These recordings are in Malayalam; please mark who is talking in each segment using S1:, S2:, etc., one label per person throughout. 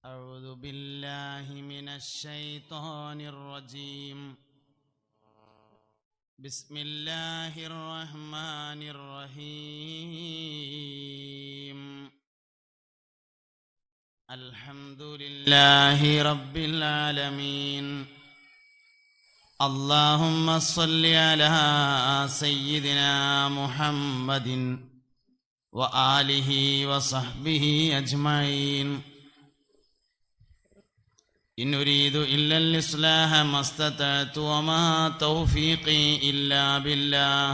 S1: أعوذ بالله من الشيطان الرجيم. بسم الله الرحمن الرحيم. الحمد لله رب العالمين. اللهم صل على سيدنا محمد وآله وصحبه أجمعين. إن أريد إلا الإصلاح ما استطعت وما توفيقي إلا بالله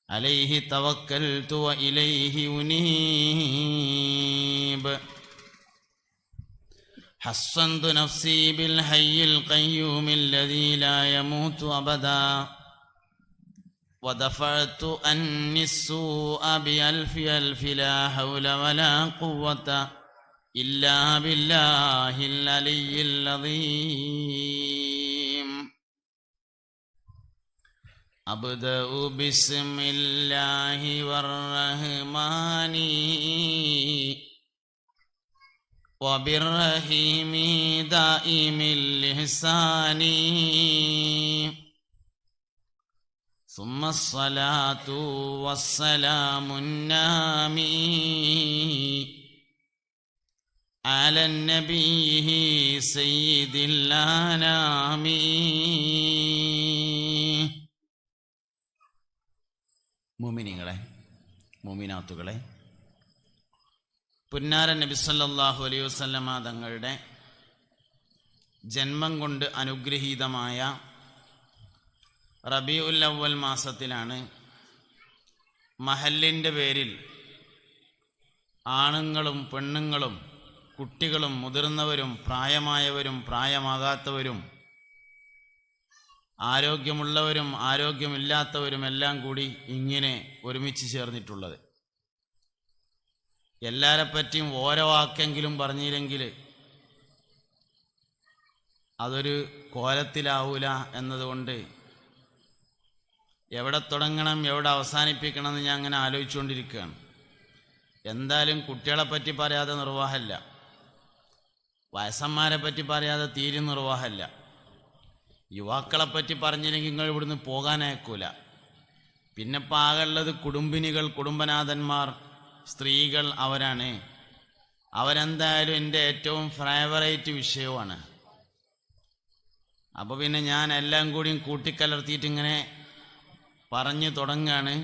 S1: عليه توكلت وإليه أنيب. حصنت نفسي بالحي القيوم الذي لا يموت أبدا ودفعت عني السوء بألف ألف لا حول ولا قوة إلا بالله العلي العظيم. أبدأ بسم الله والرحمن وبالرحيم دائم الإحسان ثم الصلاة والسلام النامي على النبي سيد الأنام. മുഅ്മിനീങ്ങളെ, മുഅ്മിനാത്തുകളെ, പുന്നാര നബി സല്ലല്ലാഹു അലൈഹി വസല്ലമ തങ്ങളുടെ ജന്മം കൊണ്ട് അനുഗ്രഹീതമായ റബീഉൽ അവ്വൽ മാസത്തിലാണ് മഹല്ലിൻ്റെ പേരിൽ ആണുങ്ങളും പെണ്ണുങ്ങളും കുട്ടികളും മുതിർന്നവരും പ്രായമായവരും പ്രായമാകാത്തവരും ആരോഗ്യമുള്ളവരും ആരോഗ്യമില്ലാത്തവരും എല്ലാം കൂടി ഇങ്ങനെ ഒരുമിച്ച് ചേർന്നിട്ടുള്ളത്. എല്ലാരെപ്പറ്റിയും ഓരോ വാക്കെങ്കിലും പറഞ്ഞില്ലെങ്കിൽ അതൊരു കോലത്തിലാവൂല എന്നതുകൊണ്ട് എവിടെ തുടങ്ങണം എവിടെ അവസാനിപ്പിക്കണം എന്ന് ഞാൻ അങ്ങനെ ആലോചിച്ചുകൊണ്ടിരിക്കുകയാണ്. എന്തായാലും കുട്ടികളെപ്പറ്റി പറയാതെ നിർവാഹമില്ല, വയസ്സന്മാരെ പറ്റി പറയാതെ തീരെ നിർവാഹമില്ല. യുവാക്കളെപ്പറ്റി പറഞ്ഞില്ലെങ്കിൽ നിങ്ങൾ ഇവിടുന്ന് പോകാനയക്കൂല. പിന്നെ ഇപ്പം ആകെയുള്ളത് കുടുംബിനികൾ, കുടുംബനാഥന്മാർ, സ്ത്രീകൾ, അവരാണ്. അവരെന്തായാലും എൻ്റെ ഏറ്റവും ഫേവറേറ്റ് വിഷയവുമാണ്. അപ്പോൾ പിന്നെ ഞാൻ എല്ലാം കൂടിയും കൂട്ടിക്കലർത്തിയിട്ട് ഇങ്ങനെ പറഞ്ഞു തുടങ്ങുകയാണ്.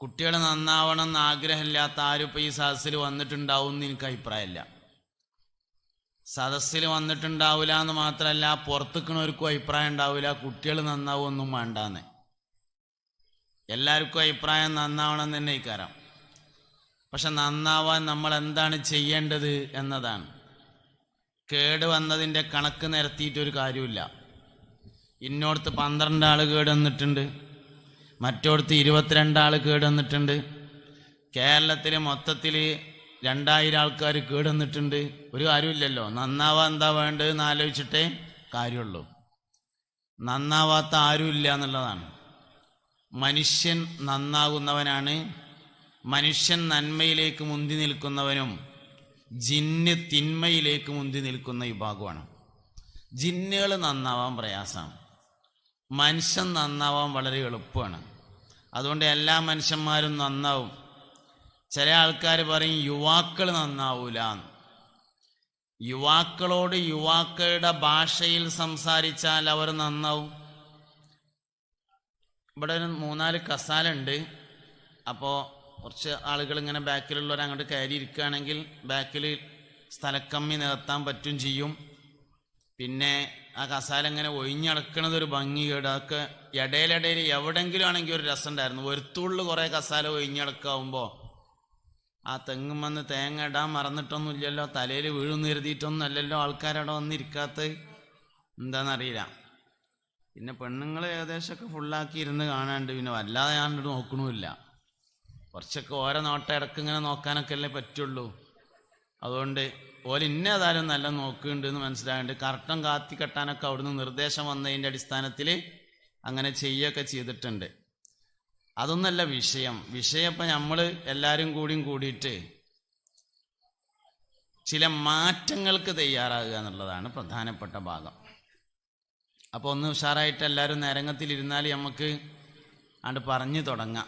S1: കുട്ടികൾ നന്നാവണം എന്ന് ആഗ്രഹമില്ലാത്ത ആരും ഇപ്പോൾ ഈ സദസ്സിൽ വന്നിട്ടുണ്ടാവും എന്ന് എനിക്ക് അഭിപ്രായമില്ല. സദസ്സിൽ വന്നിട്ടുണ്ടാവില്ല എന്ന് മാത്രമല്ല, പുറത്തുനിൽക്കുന്നവർക്കും അഭിപ്രായം ഉണ്ടാവില്ല കുട്ടികൾ നന്നാവുമൊന്നും വേണ്ടാന്ന്. എല്ലാവർക്കും അഭിപ്രായം നന്നാവണം തന്നെ ഇക്കാരം. പക്ഷെ നന്നാവാൻ നമ്മൾ എന്താണ് ചെയ്യേണ്ടത് എന്നതാണ്. കേട് വന്നതിൻ്റെ കണക്ക് നിരത്തിയിട്ടൊരു കാര്യമില്ല. ഇന്നോടത്ത് 12 ആൾ കേട് വന്നിട്ടുണ്ട്, മറ്റോടത്ത് 22 ആൾ കേട് വന്നിട്ടുണ്ട്. കേരളത്തിൽ മൊത്തത്തിൽ 2000 ആൾക്കാർ കേട് വന്നിട്ടുണ്ട്. ഒരു കാര്യമില്ലല്ലോ. നന്നാവാൻ എന്താ വേണ്ടതെന്ന് ആലോചിച്ചിട്ടേ കാര്യമുള്ളൂ. നന്നാവാത്ത ആരുമില്ല എന്നുള്ളതാണ്. മനുഷ്യൻ നന്നാകുന്നവനാണ്. മനുഷ്യൻ നന്മയിലേക്ക് മുന്തി നിൽക്കുന്നവനും ജിന്ന് തിന്മയിലേക്ക് മുന്തി നിൽക്കുന്ന വിഭാഗമാണ്. ജിന്നുകൾ നന്നാവാൻ പ്രയാസമാണ്, മനുഷ്യൻ നന്നാവാൻ വളരെ എളുപ്പമാണ്. അതുകൊണ്ട് എല്ലാ മനുഷ്യന്മാരും നന്നാവും. ചില ആൾക്കാർ പറയും യുവാക്കൾ നന്നാവൂല. യുവാക്കളോട് യുവാക്കളുടെ ഭാഷയിൽ സംസാരിച്ചാൽ അവർ നന്നാവും. ഇവിടെ ഒരു 3-4 കസാല ഉണ്ട്. അപ്പോൾ കുറച്ച് ആളുകൾ ഇങ്ങനെ ബാക്കിലുള്ളവർ അങ്ങോട്ട് കയറി ഇരിക്കുകയാണെങ്കിൽ ബാക്കിൽ സ്ഥലക്കമ്മി നിർത്താൻ പറ്റും ചെയ്യും. പിന്നെ ആ കസാല ഇങ്ങനെ ഒഴിഞ്ഞടക്കണത് ഒരു ഭംഗി കേട്. അതൊക്കെ ഇടയിലിടയിൽ എവിടെയെങ്കിലും ആണെങ്കിൽ ഒരു രസം ഉണ്ടായിരുന്നു. ഒരുത്തുള്ളിൽ കുറേ കസാല ഒഴിഞ്ഞടക്കാവുമ്പോൾ ആ തെങ്ങും വന്ന് തേങ്ങ ഇടാൻ മറന്നിട്ടൊന്നുമില്ലല്ലോ, തലയിൽ വീഴുന്ന് കരുതിയിട്ടൊന്നും അല്ലല്ലോ ആൾക്കാരവിടെ വന്നിരിക്കാത്തത്. എന്താണെന്നറിയില്ല. പിന്നെ പെണ്ണുങ്ങൾ ഏകദേശമൊക്കെ ഫുള്ളാക്കി ഇരുന്ന് കാണാണ്ട് പിന്നെ വല്ലാതെ ഞാൻ നോക്കണമില്ല. കുറച്ചൊക്കെ ഓരോ നോട്ടം ഇടക്ക് ഇങ്ങനെ നോക്കാനൊക്കെ അല്ലേ പറ്റുള്ളൂ. അതുകൊണ്ട് ഓല് ഇന്നേതായാലും നല്ല നോക്കുന്നുണ്ട് എന്ന് മനസ്സിലായുണ്ട്. കർട്ടൻ കാത്തി കെട്ടാനൊക്കെ അവിടുന്ന് നിർദ്ദേശം വന്നതിൻ്റെ അടിസ്ഥാനത്തിൽ അങ്ങനെ ചെയ്യുകയൊക്കെ ചെയ്തിട്ടുണ്ട്. അതൊന്നല്ല വിഷയം. ഇപ്പം നമ്മൾ എല്ലാവരും കൂടിയിട്ട് ചില മാറ്റങ്ങൾക്ക് തയ്യാറാകുക എന്നുള്ളതാണ് പ്രധാനപ്പെട്ട ഭാഗം. അപ്പോൾ ഒന്ന് ഉഷാറായിട്ട് എല്ലാവരും നേരങ്ങത്തിലിരുന്നാൽ നമുക്ക് അത് പറഞ്ഞു തുടങ്ങാം.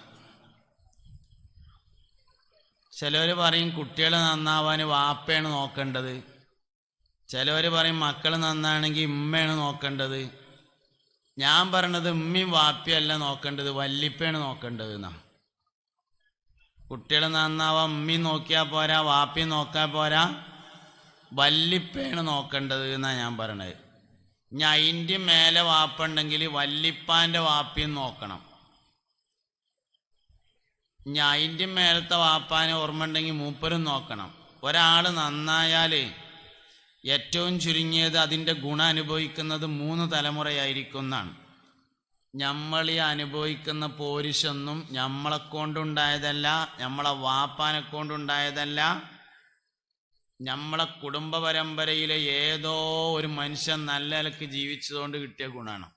S1: ചിലവർ പറയും കുട്ടികൾ നന്നാവാൻ വാപ്പയാണ് നോക്കേണ്ടത്, ചിലവർ പറയും മക്കൾ നന്നാണെങ്കിൽ ഉമ്മയാണ് നോക്കേണ്ടത്. ഞാൻ പറയണത് ഉമ്മയും വാപ്പയല്ല നോക്കേണ്ടത്, വല്ലിപ്പയാണ് നോക്കേണ്ടത് എന്നാണ്. കുട്ടികൾ നന്നാവാൻ ഉമ്മയും നോക്കിയാൽ പോരാ, വാപ്പയും നോക്കാൻ പോരാ, വല്ലിപ്പയാണ് നോക്കേണ്ടത് എന്നാണ് ഞാൻ പറയണത്. ഇനി അതിൻ്റെ മേലെ വാപ്പ ഉണ്ടെങ്കിൽ വല്ലിപ്പാൻ്റെ വാപ്പയും നോക്കണം. ഇനി അതിൻ്റെ മേലത്തെ വാപ്പാനെ ഓർമ്മ ഉണ്ടെങ്കിൽ മൂപ്പരും നോക്കണം. ഒരാൾ നന്നായാൽ ഏറ്റവും ചുരുങ്ങിയത് അതിൻ്റെ ഗുണം അനുഭവിക്കുന്നത് 3 തലമുറയായിരിക്കും എന്നാണ്. നമ്മൾ ഈ അനുഭവിക്കുന്ന പോരിശൊന്നും നമ്മളെ കൊണ്ടുണ്ടായതല്ല, നമ്മളെ വാപ്പാനെ കൊണ്ടുണ്ടായതല്ല, നമ്മളെ കുടുംബ പരമ്പരയിലെ ഏതോ ഒരു മനുഷ്യൻ നല്ല നിലക്ക് ജീവിച്ചതുകൊണ്ട് കിട്ടിയ ഗുണമാണ്.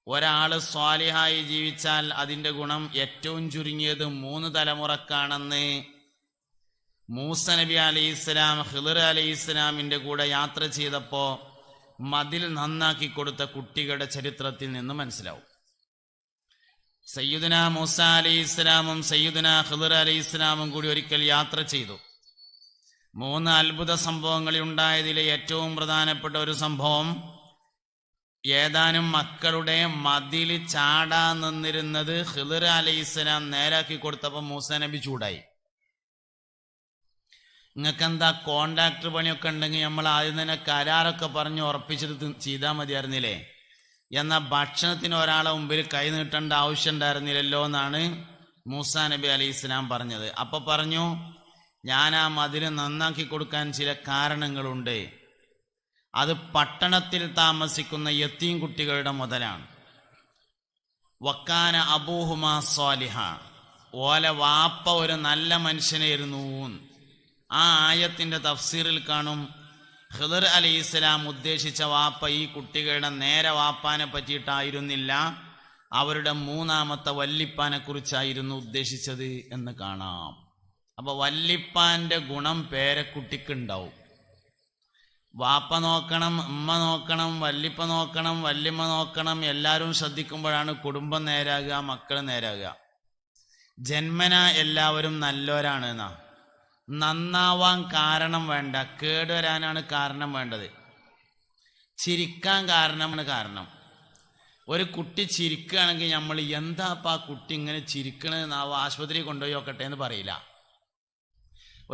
S1: ഒരാൾ സ്വാലിഹായി ജീവിച്ചാൽ അതിൻ്റെ ഗുണം ഏറ്റവും ചുരുങ്ങിയത് 3 തലമുറക്കാണെന്ന് മൂസ നബി അലൈഹിസ്സലാം ഖിളിർ അലൈഹിസ്സലാമിൻ്റെ കൂടെ യാത്ര ചെയ്തപ്പോൾ മതിൽ നന്നാക്കി കൊടുത്ത കുട്ടികളുടെ ചരിത്രത്തിൽ നിന്ന് മനസ്സിലാവും. സയ്യിദുന മൂസ അലൈഹിസ്സലാമും സയ്യിദുന ഖിളിർ അലൈഹിസ്സലാമും കൂടി ഒരിക്കൽ യാത്ര ചെയ്തു. 3 അത്ഭുത സംഭവങ്ങളിൽ ഉണ്ടായതിലെ ഏറ്റവും പ്രധാനപ്പെട്ട ഒരു സംഭവം, ഏതാനും മക്കളുടെ മതിൽ ചാടാൻ നിന്നിരുന്നത് ഖിളിർ അലൈഹിസ്സലാം നേരാക്കി കൊടുത്തപ്പോൾ മൂസ നബി ചൂടായി. നിങ്ങൾക്കെന്താ കോൺട്രാക്ടർ പണിയൊക്കെ ഉണ്ടെങ്കിൽ നമ്മൾ ആദ്യം തന്നെ കരാറൊക്കെ പറഞ്ഞ് ഉറപ്പിച്ചിട്ട് ചെയ്താൽ മതിയായിരുന്നില്ലേ, എന്നാൽ ഭക്ഷണത്തിന് ഒരാളെ മുമ്പിൽ കൈ നീട്ടേണ്ട ആവശ്യം ഉണ്ടായിരുന്നില്ലല്ലോ എന്നാണ് മൂസ നബി അലൈഹി ഇസ്ലാം പറഞ്ഞത്. അപ്പോൾ പറഞ്ഞു, ഞാൻ ആ മതിൽ നന്നാക്കി കൊടുക്കാൻ ചില കാരണങ്ങളുണ്ട്. അത് പട്ടണത്തിൽ താമസിക്കുന്ന യത്തീം കുട്ടികളുടെ മുതലാണ്. വക്കാന അബൂഹുമാ സ്വാലിഹ, ഓല വാപ്പ ഒരു നല്ല മനുഷ്യനായിരുന്നു. ആ ആയത്തിൻ്റെ തഫ്സീറിൽ കാണും, ഖിളിർ അലൈഹിസ്സലാം ഉദ്ദേശിച്ച വാപ്പ ഈ കുട്ടികളുടെ നേരെ വാപ്പാനെ പറ്റിയിട്ടായിരുന്നില്ല, അവരുടെ 3ാമത്തെ വല്ലിപ്പാനെ കുറിച്ചായിരുന്നു ഉദ്ദേശിച്ചത് എന്ന് കാണാം. അപ്പോൾ വല്ലിപ്പാൻ്റെ ഗുണം പേരക്കുട്ടിക്കുണ്ടാവും. വാപ്പ നോക്കണം, ഉമ്മ നോക്കണം, വല്ലിപ്പ നോക്കണം, വല്യമ്മ നോക്കണം, എല്ലാവരും ശ്രദ്ധിക്കുമ്പോഴാണ് കുടുംബം നേരാകുക, മക്കൾ നേരാകുക. ജന്മന എല്ലാവരും നല്ലവരാണ് എന്നാ. നന്നാവാൻ കാരണം വേണ്ട, കേടുവരാനാണ് കാരണം വേണ്ടത്. ചിരിക്കാൻ കാരണമാണ് കാരണം. ഒരു കുട്ടി ചിരിക്കുകയാണെങ്കിൽ നമ്മൾ എന്താപ്പാ കുട്ടി ഇങ്ങനെ ചിരിക്കണെന്നാവോ, ആശുപത്രി കൊണ്ടുപോയി നോക്കട്ടെ എന്ന് പറയില്ല.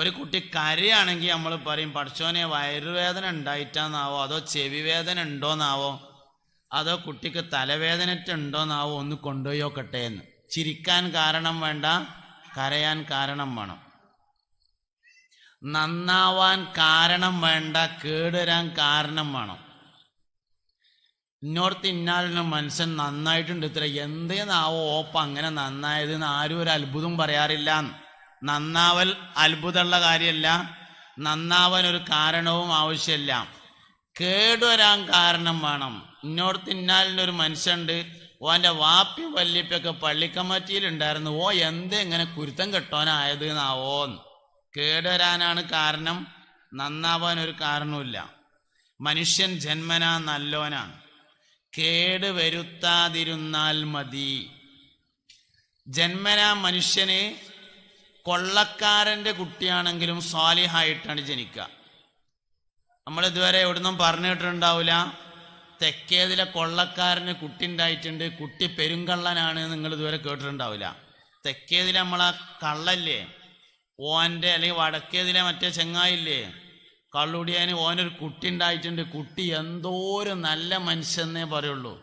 S1: ഒരു കുട്ടി കരയാണെങ്കിൽ നമ്മൾ പറയും, പഠിച്ചോനെ വയറുവേദന ഉണ്ടായിട്ടാന്നാവോ, അതോ ചെവി വേദന ഉണ്ടോന്നാവോ, അതോ കുട്ടിക്ക് തലവേദനറ്റുണ്ടോന്നാവോ, ഒന്ന് കൊണ്ടുപോയി നോക്കട്ടെ എന്ന്. ചിരിക്കാൻ കാരണം വേണ്ട, കരയാൻ കാരണം വേണം. നന്നാവാൻ കാരണം വേണ്ട, കേടുവരാൻ കാരണം വേണം. ഇന്നോടത്ത് ഇന്നാലിന് മനുഷ്യൻ നന്നായിട്ടുണ്ട്, ഇത്ര എന്തേന്നാവോ ഓപ്പ അങ്ങനെ നന്നായത് എന്ന് ആരും ഒരു അത്ഭുതം പറയാറില്ല. നന്നാവൽ അത്ഭുതമുള്ള കാര്യമല്ല, നന്നാവാൻ ഒരു കാരണവും ആവശ്യമില്ല. കേടുവരാൻ കാരണം വേണം. ഇന്നോടത്ത് ഇന്നാലിനൊരു മനുഷ്യനുണ്ട്, ഓൻ്റെ വാപ്പി വല്യപ്പൊക്കെ പള്ളിക്കമ്മറ്റിയിലുണ്ടായിരുന്നു, ഓ എന്തേ ഇങ്ങനെ കുരുത്തം കെട്ടോനായത് എന്നാവോന്ന്. കേടുവരാനാണ് കാരണം, നന്നാവാൻ ഒരു കാരണവുമില്ല. മനുഷ്യൻ ജന്മനാ നല്ലോനാണ്, കേട് വരുത്താതിരുന്നാൽ മതി. ജന്മനാ മനുഷ്യന് കൊള്ളക്കാരൻ്റെ കുട്ടിയാണെങ്കിലും സ്വാലിഹായിട്ടാണ് ജനിക്കുക. നമ്മളിതുവരെ എവിടുന്നും പറഞ്ഞു കേട്ടിട്ടുണ്ടാവില്ല, തെക്കേതിലെ കൊള്ളക്കാരന് കുട്ടി ഉണ്ടായിട്ടുണ്ട്, കുട്ടി പെരുങ്കള്ളനാണ്, നിങ്ങൾ ഇതുവരെ കേട്ടിട്ടുണ്ടാവില്ല. തെക്കേതിലെ നമ്മളാ കള്ളല്ലേ, ഓൻ്റെ അല്ലെങ്കിൽ വടക്കേതിലെ മറ്റേ ചെങ്ങായില്ലേ കള്ളുടിയാന്, ഓനൊരു കുട്ടി ഉണ്ടായിട്ടുണ്ട്, കുട്ടി എന്തോരു നല്ല മനുഷ്യന്നേ പറയുള്ളൂ.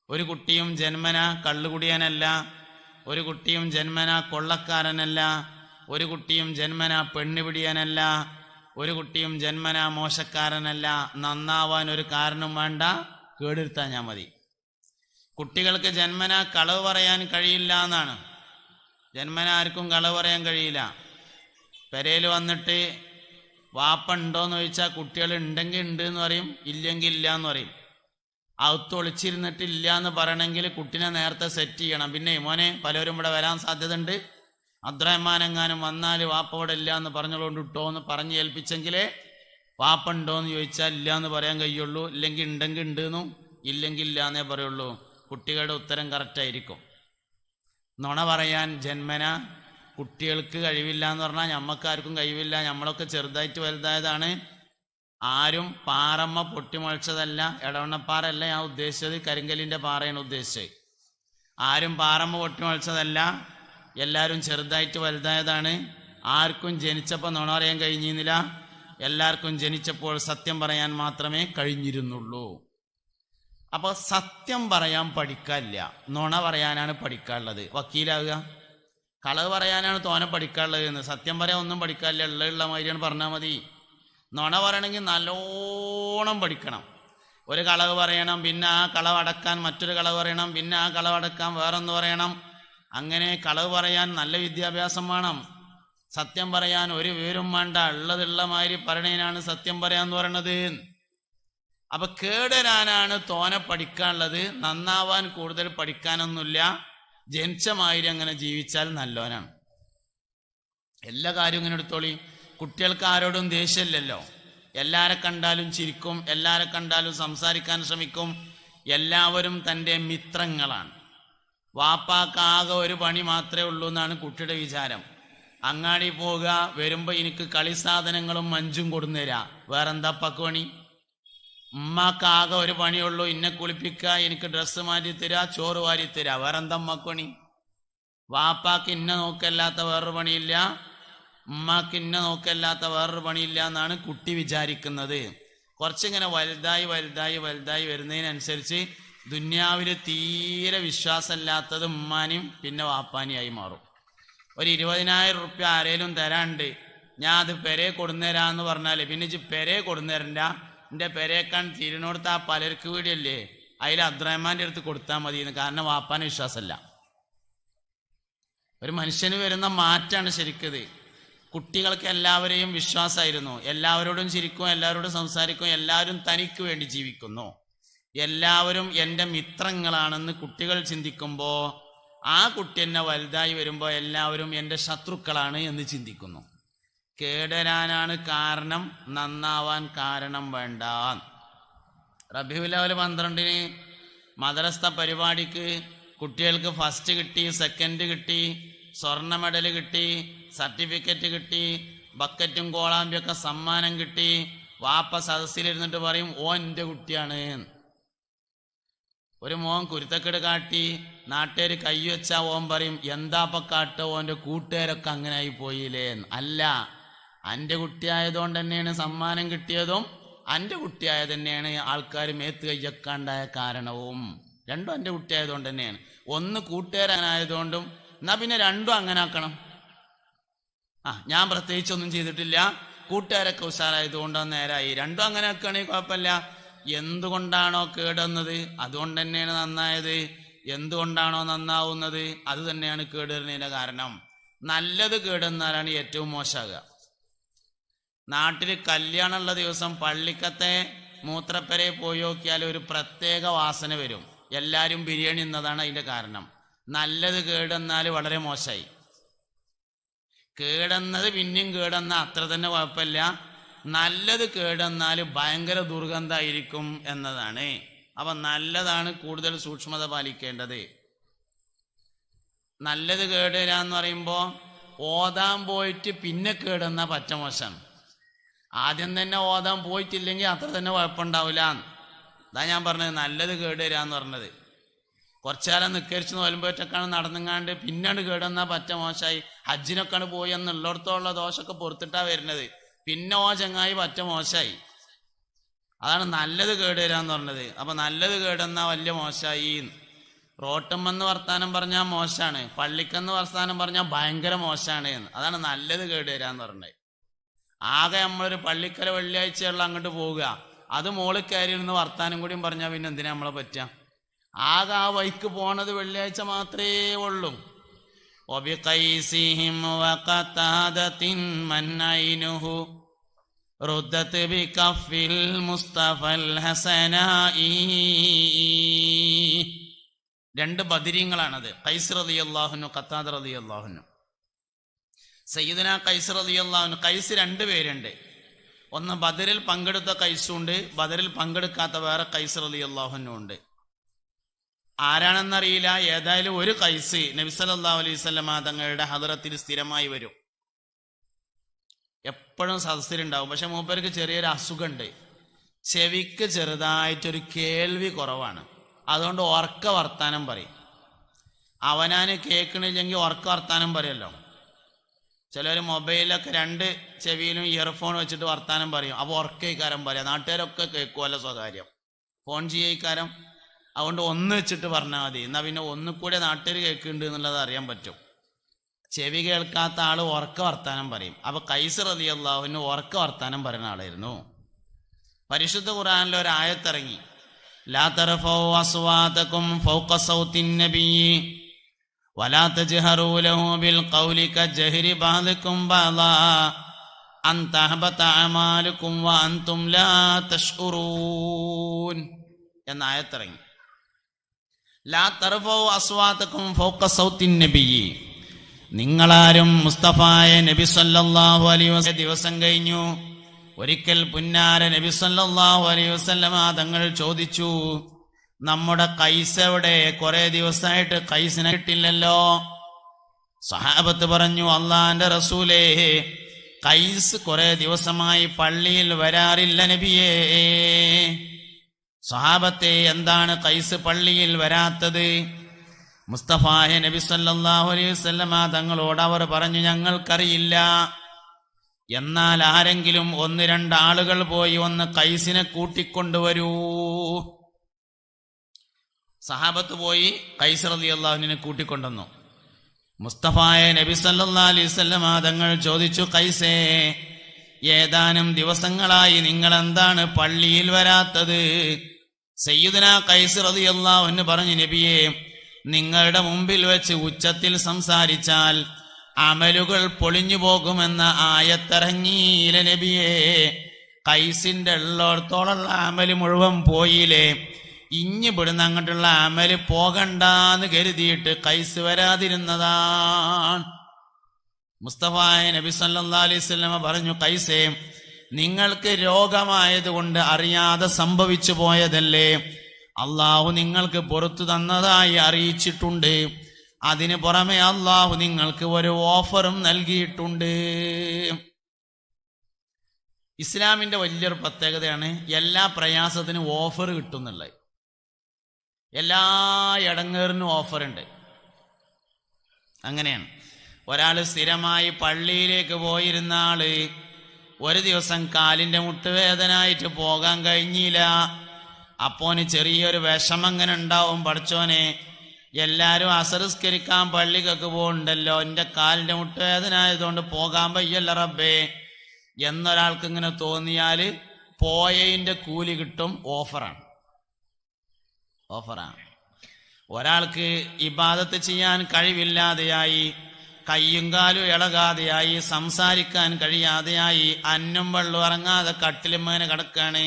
S1: ഒരു കുട്ടിയും ജന്മന കള്ളുകുടിയാനല്ല, ഒരു കുട്ടിയും ജന്മന കൊള്ളക്കാരനല്ല, ഒരു കുട്ടിയും ജന്മന പെണ്ണുപിടിയാനല്ല, ഒരു കുട്ടിയും ജന്മന മോശക്കാരനല്ല. നന്നാവാൻ ഒരു കാരണം വേണ്ട, കേടുവരുത്താൻ ഞാൻ മതി. കുട്ടികൾക്ക് ജന്മന കളവ് പറയാൻ കഴിയില്ല എന്നാണ്. ജന്മന ആർക്കും കളവ് പറയാൻ കഴിയില്ല. പെരയിൽ വന്നിട്ട് വാപ്പ ഉണ്ടോയെന്ന് ചോദിച്ചാൽ കുട്ടികൾ ഉണ്ടെങ്കിൽ ഉണ്ട് എന്ന് പറയും, ഇല്ലെങ്കിൽ ഇല്ല എന്ന് പറയും. അകത്ത് ഒളിച്ചിരുന്നിട്ട് ഇല്ല എന്ന് പറയണമെങ്കിൽ കുട്ടീനെ നേരത്തെ സെറ്റ് ചെയ്യണം. പിന്നെ മോനെ പലരും ഇവിടെ വരാൻ സാധ്യത ഉണ്ട്, അബ്ദുറഹ്മാൻ എങ്ങാനും വന്നാൽ വാപ്പ ഇവിടെ ഇല്ല എന്ന് പറഞ്ഞുകൊണ്ട് ഇട്ടോ എന്ന് പറഞ്ഞ് ഏൽപ്പിച്ചെങ്കിലേ വാപ്പ ഉണ്ടോ എന്ന് ചോദിച്ചാൽ ഇല്ല എന്ന് പറയാൻ കഴിയുള്ളൂ, ഇല്ലെങ്കിൽ ഉണ്ടെങ്കിൽ ഉണ്ട് എന്നും ഇല്ലെങ്കിൽ ഇല്ല എന്നേ പറയുള്ളൂ. കുട്ടികളുടെ ഉത്തരം കറക്റ്റായിരിക്കും. നുണ പറയാൻ ജന്മന കുട്ടികൾക്ക് കഴിവില്ല എന്ന് പറഞ്ഞാൽ നമ്മൾക്കാർക്കും കഴിവില്ല. നമ്മളൊക്കെ ചെറുതായിട്ട് വലുതായതാണ്. ആരും പാറമ്മ പൊട്ടിമുളച്ചതല്ല, എടവണ്ണപ്പാറല്ല ഞാൻ ഉദ്ദേശിച്ചത്, കരിങ്കലിൻ്റെ പാറയാണ് ഉദ്ദേശിച്ചത്. ആരും പാറമ്മ പൊട്ടിമുളച്ചതല്ല, എല്ലാവരും ചെറുതായിട്ട് വലുതായതാണ്. ആർക്കും ജനിച്ചപ്പോൾ നുണ പറയാൻ കഴിഞ്ഞിരുന്നില്ല, എല്ലാവർക്കും ജനിച്ചപ്പോൾ സത്യം പറയാൻ മാത്രമേ കഴിഞ്ഞിരുന്നുള്ളൂ. അപ്പോൾ സത്യം പറയാൻ പഠിക്കാനില്ല, നുണ പറയാനാണ് പഠിക്കാനുള്ളത്. വക്കീലാകുക, കളവ് പറയാനാണ് തോനെ പഠിക്കാനുള്ളത് എന്ന്. സത്യം പറയാൻ ഒന്നും പഠിക്കാനില്ല, ഉള്ള മാതിരിയാണ് പറഞ്ഞാൽ മതി. നുണ പറയണമെങ്കിൽ നല്ലോണം പഠിക്കണം. ഒരു കളവ് പറയണം, പിന്നെ ആ കളവ് അടക്കാൻ മറ്റൊരു കളവ് പറയണം, പിന്നെ ആ കളവ് അടക്കാൻ വേറൊന്ന് പറയണം. അങ്ങനെ കളവ് പറയാൻ നല്ല വിദ്യാഭ്യാസം വേണം. സത്യം പറയാൻ ഒരു വിവരം വേണ്ട, ഉള്ളതുള്ള മാതിരി പറയണേനാണ് സത്യം പറയാന്ന് പറയണത്. അപ്പൊ കേടരാനാണ് തോനെ പഠിക്കാനുള്ളത്, നന്നാവാൻ കൂടുതൽ പഠിക്കാനൊന്നുമില്ല. ജനിച്ച മാതിരി അങ്ങനെ ജീവിച്ചാൽ നല്ലോനാണ്. എല്ലാ കാര്യവും ഇങ്ങനെ എടുത്തോളി. കുട്ടികൾക്ക് ആരോടും ദേഷ്യമില്ലല്ലോ, എല്ലാരെ കണ്ടാലും ചിരിക്കും, എല്ലാരെ കണ്ടാലും സംസാരിക്കാൻ ശ്രമിക്കും. എല്ലാവരും തൻ്റെ മിത്രങ്ങളാണ്. വാപ്പാക്കാകെ ഒരു പണി മാത്രമേ ഉള്ളൂ എന്നാണ് കുട്ടിയുടെ വിചാരം. അങ്ങാടി പോവുക, വരുമ്പോൾ എനിക്ക് കളി സാധനങ്ങളും മഞ്ചും കൊടുന്നുതരാ, വേറെന്താ പക്ക് പണി? ഉമ്മാക്കാകെ ഒരു പണിയുള്ളൂ, ഇന്നെ കുളിപ്പിക്കുക, എനിക്ക് ഡ്രസ്സ് മാറ്റി തരാ, ചോറ് വാരി തരാ, വേറെന്താ ഉമ്മക്ക് പണി? വാപ്പാക്ക് ഇന്ന നോക്കല്ലാത്ത വേറൊരു പണിയില്ല, ഉമ്മാക്ക് ഇന്ന നോക്കല്ലാത്ത വേറൊരു പണിയില്ല എന്നാണ് കുട്ടി വിചാരിക്കുന്നത്. കുറച്ചിങ്ങനെ വലുതായി വലുതായി വലുതായി വരുന്നതിനനുസരിച്ച് ദുന്യാവിൽ തീരെ വിശ്വാസമില്ലാത്തത് ഉമ്മാനും പിന്നെ വാപ്പാനിയായി മാറും. ഒരു 20,000 റുപ്യ ആരേലും തരാണ്ട് ഞാൻ അത് പെരേ കൊടുന്നേരാന്ന് പറഞ്ഞാൽ പിന്നെ ഇജ്ജ് പെരേ കൊടുന്നേരണ്ട, എൻ്റെ പെരേക്കാൻ തിരിനോടുത്ത് ആ പലർക്ക് വീടിയല്ലേ, അതിൽ അബ്ദുറഹ്മാൻ്റെ അടുത്ത് കൊടുത്താൽ മതിയെന്ന്. കാരണം വാപ്പാന് വിശ്വാസമല്ല. ഒരു മനുഷ്യന് വരുന്ന മാറ്റാണ് ശരിക്കത്. കുട്ടികൾക്ക് എല്ലാവരെയും വിശ്വാസമായിരുന്നു, എല്ലാവരോടും ചിരിക്കും, എല്ലാവരോടും സംസാരിക്കും, എല്ലാവരും തനിക്ക് വേണ്ടി ജീവിക്കുന്നു, എല്ലാവരും എൻ്റെ മിത്രങ്ങളാണെന്ന് കുട്ടികൾ ചിന്തിക്കുമ്പോൾ ആ കുട്ടി എന്നെ വലുതായി വരുമ്പോൾ എല്ലാവരും എൻ്റെ ശത്രുക്കളാണ് എന്ന് ചിന്തിക്കുന്നു. കേടരാനാണ് കാരണം, നന്നാവാൻ കാരണം വേണ്ട. റബീഉൽ അവ്വൽ 12-ന് മദ്രസ പരിപാടിക്ക് കുട്ടികൾക്ക് ഫസ്റ്റ് കിട്ടി, സെക്കൻഡ് കിട്ടി, സ്വർണ്ണ മെഡൽ കിട്ടി, സർട്ടിഫിക്കറ്റ് കിട്ടി, ബക്കറ്റും കോളാമ്പിയൊക്കെ സമ്മാനം കിട്ടി. വാപ്പ സദസ്സിലിരുന്നിട്ട് പറയും ഓ എൻ്റെ കുട്ടിയാണ്. ഒരു മോൻ കുരുത്തക്കേട് കാട്ടി നാട്ടുകാർ കൈവച്ചാ ഓൻ പറയും എന്താപ്പ കാട്ട, ഓൻ്റെ കൂട്ടുകാരൊക്കെ അങ്ങനെ ആയി പോയില്ലേ. അല്ല, എൻ്റെ കുട്ടിയായതുകൊണ്ട് തന്നെയാണ് സമ്മാനം കിട്ടിയതും, എൻ്റെ കുട്ടിയായത് തന്നെയാണ് ആൾക്കാർ മേത്ത് കയ്യക്കാണ്ടായ കാരണവും. രണ്ടും എൻ്റെ കുട്ടിയായതുകൊണ്ട് തന്നെയാണ്. ഒന്ന് കൂട്ടുകാരനായതുകൊണ്ടും, എന്നാ പിന്നെ രണ്ടും അങ്ങനെ ആക്കണം. ഞാൻ പ്രത്യേകിച്ചൊന്നും ചെയ്തിട്ടില്ല, കൂട്ടുകാരൊക്കെ ഉഷാറായതുകൊണ്ടാണ് നേരായി. രണ്ടും അങ്ങനെ ആക്കുകയാണെങ്കിൽ കുഴപ്പമില്ല. എന്തുകൊണ്ടാണോ കേടുന്നത് അതുകൊണ്ട് തന്നെയാണ് നന്നായത്, എന്തുകൊണ്ടാണോ നന്നാവുന്നത് അത് തന്നെയാണ് കേടുവരുന്നതിൻ്റെ കാരണം. നല്ലത് കേടുവന്നാലാണ് ഏറ്റവും മോശമാകുക. നാട്ടിൽ കല്യാണമുള്ള ദിവസം പള്ളിക്കത്തെ മൂത്രപ്പരയെ പോയി നോക്കിയാൽ ഒരു പ്രത്യേക വാസന വരും. എല്ലാവരും ബിരിയാണി എന്നതാണ് അതിൻ്റെ കാരണം. നല്ലത് കേടുവന്നാൽ വളരെ മോശമായി. കേടുന്നത് പിന്നെയും കേടുവന്ന അത്ര തന്നെ കുഴപ്പമില്ല, നല്ലത് കേടുവന്നാൽ ഭയങ്കര ദുർഗന്ധമായിരിക്കും എന്നതാണ്. അപ്പം നല്ലതാണ് കൂടുതൽ സൂക്ഷ്മത പാലിക്കേണ്ടത്. നല്ലത് കേടുവരാന്ന് പറയുമ്പോൾ ഓതാൻ പോയിട്ട് പിന്നെ കേടുവന്നാൽ പറ്റ മോശമാണ്. ആദ്യം തന്നെ ഓതാൻ പോയിട്ടില്ലെങ്കിൽ അത്ര തന്നെ കുഴപ്പമുണ്ടാവില്ല. അതാ ഞാൻ പറഞ്ഞത് നല്ലത് കേടുവരാന്ന് പറഞ്ഞത്. കുറച്ചു കാലം നിക്കരിച്ച് നോലുമ്പോഴൊക്കെയാണ് നടന്നുങ്ങാണ്ട് പിന്നീട് കേടുവന്നാൽ പറ്റ മോശമായി. ഹജ്ജിനൊക്കെയാണ് പോയി എന്നുള്ളിടത്തോളം ദോഷമൊക്കെ പൊറത്തിട്ടാണ് വരുന്നത്. പിന്നെ ചങ്ങായി പറ്റ മോശമായി. അതാണ് നല്ലത് കേടുവരാന്ന് പറഞ്ഞത്. അപ്പൊ നല്ലത് കേടുവന്നാൽ വലിയ മോശമായി. റോട്ടുമെന്ന് വർത്താനം പറഞ്ഞാൽ മോശമാണ്, പള്ളിക്കെന്ന് വർത്താനം പറഞ്ഞാൽ ഭയങ്കര മോശമാണ്. അതാണ് നല്ലത് കേടുവരാന്ന് പറഞ്ഞത്. ആകെ നമ്മളൊരു പള്ളിക്കല വെള്ളിയാഴ്ചയുള്ള അങ്ങോട്ട് പോവുക, അത് മോളിൽ കയറി ഇരുന്ന് വർത്താനം കൂടിയും പറഞ്ഞാൽ പിന്നെ എന്തിനാ നമ്മളെ പറ്റുക? ആകെ ആ വൈക്ക് പോണത് വെള്ളിയാഴ്ച മാത്രമേ ഉള്ളൂ. രണ്ട് ബദരീങ്ങളാണത്, ഖൈസ് റളിയല്ലാഹു അൻഹു, ഖത്താദ റളിയല്ലാഹു അൻഹു. സയ്യിദുനാ ഖൈസ് റളിയല്ലാഹു അൻഹു, ഖൈസ് 2 പേരുണ്ട്. ഒന്ന് ബദറിൽ പങ്കെടുത്ത ഖൈസുണ്ട്, ബദറിൽ പങ്കെടുക്കാത്ത വേറെ ഖൈസ് റളിയല്ലാഹു അൻഹു ഉണ്ട്. ആരാണെന്നറിയില്ല. ഏതായാലും ഒരു ഖൈസ് നബി സല്ലല്ലാഹു അലൈഹി വസല്ലമ തങ്ങളുടെ ഹദറത്തിൽ സ്ഥിരമായി വരും, എപ്പോഴും സദസ്സിലുണ്ടാവും. പക്ഷെ മൂപ്പർക്ക് ചെറിയൊരു അസുഖമുണ്ട്, ചെവിക്ക് ചെറുതായിട്ടൊരു കേൾവി കുറവാണ്. അതുകൊണ്ട് ഉറക്ക വർത്താനം പറയും. അവനാന് കേൾക്കണില്ലെങ്കിൽ ഉറക്ക വർത്താനം പറയുമല്ലോ. ചിലർ മൊബൈലൊക്കെ 2 ചെവിയിലും ഇയർഫോൺ വെച്ചിട്ട് വർത്താനം പറയും. അപ്പോൾ ഉറക്കയിക്കാരം പറയാം, നാട്ടുകാരൊക്കെ കേൾക്കുമല്ലോ സ്വകാര്യം, ഫോൺ ചെയ്യിക്കാരം. അതുകൊണ്ട് ഒന്ന് വെച്ചിട്ട് പറഞ്ഞാൽ മതി, എന്നാൽ പിന്നെ ഒന്നുകൂടെ നാട്ടുകാർ കേൾക്കുന്നുണ്ട് എന്നുള്ളത് അറിയാൻ പറ്റും. ചെവി കേൾക്കാത്ത ആൾ ഉറക്ക വർത്താനം പറയും. അപ്പോൾ ഖൈസ് റളിയല്ലാഹു അൻഹു ഉറക്ക വർത്താനം പറയുന്ന ആളായിരുന്നു. പരിശുദ്ധ ഖുർആനിൽ ഒരു ആയത്തിറങ്ങി, ലാ തർഫഉ അസ്വാതകും ഫൗക സൗത്തിൻ നബിയ്യി വലാ തജ്ഹറൂ ലഹു ബിൽ ഖൗലി കജഹരി ബഅദികും ബഅദാ അൻ തഹബത അമാലുകും വഅൻതും ലാ തശ്ഉറൂൻ എന്ന ആയത്തിറങ്ങി. ലാ തർഫഉ അസ്വാതകും ഫൗക സൗത്തിൻ നബിയ്യി, നിങ്ങളാരും മുസ്തഫായ നബി സല്ലല്ലാഹു അലൈഹി വസല്ലം ദിവസം കഴിഞ്ഞു. ഒരിക്കൽ പുന്നാര നബി സല്ലല്ലാഹു അലൈഹി വസല്ലമ തങ്ങൾ ചോദിച്ചു, നമ്മുടെ ഖൈസ് എവിടെ? കുറെ ദിവസമായിട്ട് ഖൈസിനെ കിട്ടില്ലല്ലോ. സഹാബത്ത് പറഞ്ഞു, അള്ളാന്റെ റസൂലേ, ഖൈസ് കുറെ ദിവസമായി പള്ളിയിൽ വരാറില്ല നബിയേ. സഹാബത്തെ, എന്താണ് ഖൈസ് പള്ളിയിൽ വരാത്തത്? മുസ്തഫായ നബി സല്ലല്ലാഹു അലൈഹി വസല്ലമ തങ്ങളോട് അവർ പറഞ്ഞു, ഞങ്ങൾക്കറിയില്ല. എന്നാൽ ആരെങ്കിലും 1-2 ആളുകൾ പോയി ഒന്ന് ഖൈസിനെ കൂട്ടിക്കൊണ്ടുവരൂ. സഹാബത്ത് പോയി ഖൈസ് റളിയല്ലാഹു അൻഹുവിനെ കൂട്ടിക്കൊണ്ടുവന്നു. മുസ്തഫായ നബി സല്ലല്ലാഹു അലൈഹി വസല്ലമ തങ്ങൾ ചോദിച്ചു, ഖൈസേ, ഏതാനും ദിവസങ്ങളായി നിങ്ങൾ എന്താണ് പള്ളിയിൽ വരാത്തത്? സയ്യിദുനാ ഖൈസ് റളിയല്ലാഹു അൻഹു പറഞ്ഞു, നബിയേ, നിങ്ങളുടെ മുമ്പിൽ വെച്ച് ഉച്ചത്തിൽ സംസാരിച്ചാൽ അമലുകൾ പൊളിഞ്ഞു പോകുമെന്ന ആയത്തിറങ്ങിയില്ല നബിയേ. ഖൈസിന്റെ ഉള്ളിടത്തോളം അമല് മുഴുവൻ പോയില്ലേ, ഇഞ്ഞി പെടുന്ന അങ്ങോട്ടുള്ള അമല് പോകണ്ടെന്ന് കരുതിയിട്ട് ഖൈസ് വരാതിരുന്നതാണ്. മുസ്തഫായ നബി സല്ലല്ലാഹു അലൈഹി വസല്ലമ പറഞ്ഞു, ഖൈസേ, നിങ്ങൾക്ക് രോഗമായതുകൊണ്ട് അറിയാതെ സംഭവിച്ചു പോയതല്ലേ, അള്ളാഹു നിങ്ങൾക്ക് പുറത്തു തന്നതായി അറിയിച്ചിട്ടുണ്ട്. അതിന് പുറമെ അള്ളാഹു നിങ്ങൾക്ക് ഒരു ഓഫറും നൽകിയിട്ടുണ്ട്. ഇസ്ലാമിന്റെ വലിയൊരു പ്രത്യേകതയാണ് എല്ലാ പ്രയാസത്തിനും ഓഫർ കിട്ടുന്നുള്ളത്. എല്ലാ ഇടങ്ങേറിനും ഓഫറുണ്ട്. അങ്ങനെയാണ്. ഒരാൾ സ്ഥിരമായി പള്ളിയിലേക്ക് പോയിരുന്ന ആള് ഒരു ദിവസം കാലിന്റെ മുട്ടുവേദനായിട്ട് പോകാൻ കഴിഞ്ഞില്ല. അപ്പോന് ചെറിയൊരു വിഷമം അങ്ങനെ ഉണ്ടാവും, പഠിച്ചോനെ, എല്ലാവരും അസറിസ്കരിക്കാൻ പള്ളിക്കൊക്കെ പോകുന്നുണ്ടല്ലോ, എൻ്റെ കാലിൻ്റെ മുട്ടുവേദന ആയതുകൊണ്ട് പോകാൻ വയ്യല്ല റബ്ബേ എന്നൊരാൾക്ക് ഇങ്ങനെ തോന്നിയാൽ പോയതിൻ്റെ കൂലി കിട്ടും. ഓഫറാണ്. ഒരാൾക്ക് ഇബാദത്ത് ചെയ്യാൻ കഴിവില്ലാതെയായി, കയ്യും കാലും ഇളകാതെയായി, സംസാരിക്കാൻ കഴിയാതെയായി, അന്നും വെള്ളം ഇറങ്ങാതെ കട്ടിലുമേനെ കിടക്കാണ്.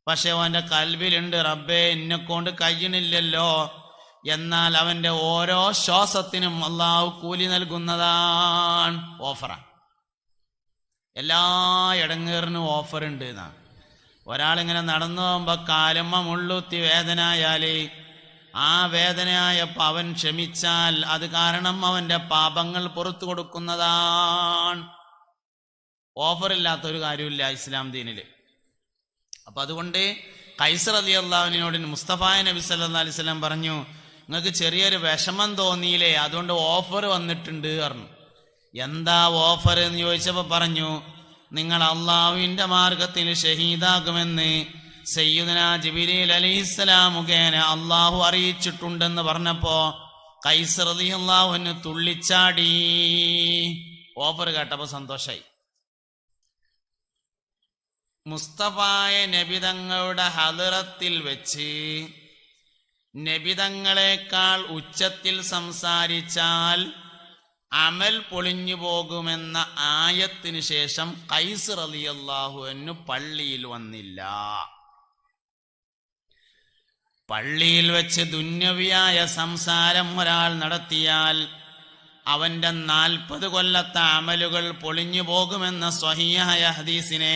S1: പക്ഷെ അവൻ്റെ കൽവിലുണ്ട്, റബ്ബേ എന്നെക്കൊണ്ട് കഴിയണില്ലല്ലോ. എന്നാൽ അവൻ്റെ ഓരോ ശ്വാസത്തിനും അള്ളാഹു കൂലി നൽകുന്നതാണ്. ഓഫറാണ്. എല്ലാ ഇടങ്ങേറിനും ഓഫറുണ്ട് എന്നാണ്. ഒരാളിങ്ങനെ നടന്നു പോകുമ്പോൾ കാലുമ്മ മുള്ളുത്തി വേദനയാല് ആ വേദനയായപ്പോൾ അവൻ ക്ഷമിച്ചാൽ അത് കാരണം അവൻ്റെ പാപങ്ങൾ പുറത്തു കൊടുക്കുന്നതാണ്. ഓഫറില്ലാത്തൊരു കാര്യമില്ല ഇസ്ലാം ദീനിൽ. അപ്പം അതുകൊണ്ട് ഖൈസ് റളിയല്ലാഹു അൻഹുവിനോട് മുസ്തഫായ നബി സല്ലല്ലാഹു അലൈഹി വസല്ലം പറഞ്ഞു, നിങ്ങൾക്ക് ചെറിയൊരു വിഷമം തോന്നിയില്ലേ, അതുകൊണ്ട് ഓഫർ വന്നിട്ടുണ്ട് പറഞ്ഞു. എന്താ ഓഫർ എന്ന് ചോദിച്ചപ്പോൾ പറഞ്ഞു, നിങ്ങൾ അള്ളാഹുവിൻ്റെ മാർഗത്തിൽ ഷഹീദാകുമെന്ന് സയ്യിദുനാ ജിബ്രീൽ അലൈഹിസ്സലാം മുഖേന അള്ളാഹു അറിയിച്ചിട്ടുണ്ടെന്ന് പറഞ്ഞപ്പോൾ ഖൈസ് റളിയല്ലാഹു അൻഹു തുള്ളിച്ചാടി. ഓഫർ കേട്ടപ്പോൾ സന്തോഷായി. മുസ്തഫായ നബിതങ്ങളുടെ ഹദറത്തിൽ വെച്ച് നബിതങ്ങളെക്കാൾ ഉച്ചത്തിൽ സംസാരിച്ചാൽ അമൽ പൊളിഞ്ഞു പോകുമെന്ന ആയത്തിന് ശേഷം ഖൈസ് റളിയല്ലാഹു അൻഹു പള്ളിയിൽ വന്നില്ല. പള്ളിയിൽ വെച്ച് ദുന്യവിയായ സംസാരം ഒരാൾ നടത്തിയാൽ അവന്റെ 40 കൊല്ലത്തെ അമലുകൾ പൊളിഞ്ഞു പോകുമെന്ന സ്വഹീഹായ ഹദീസിനെ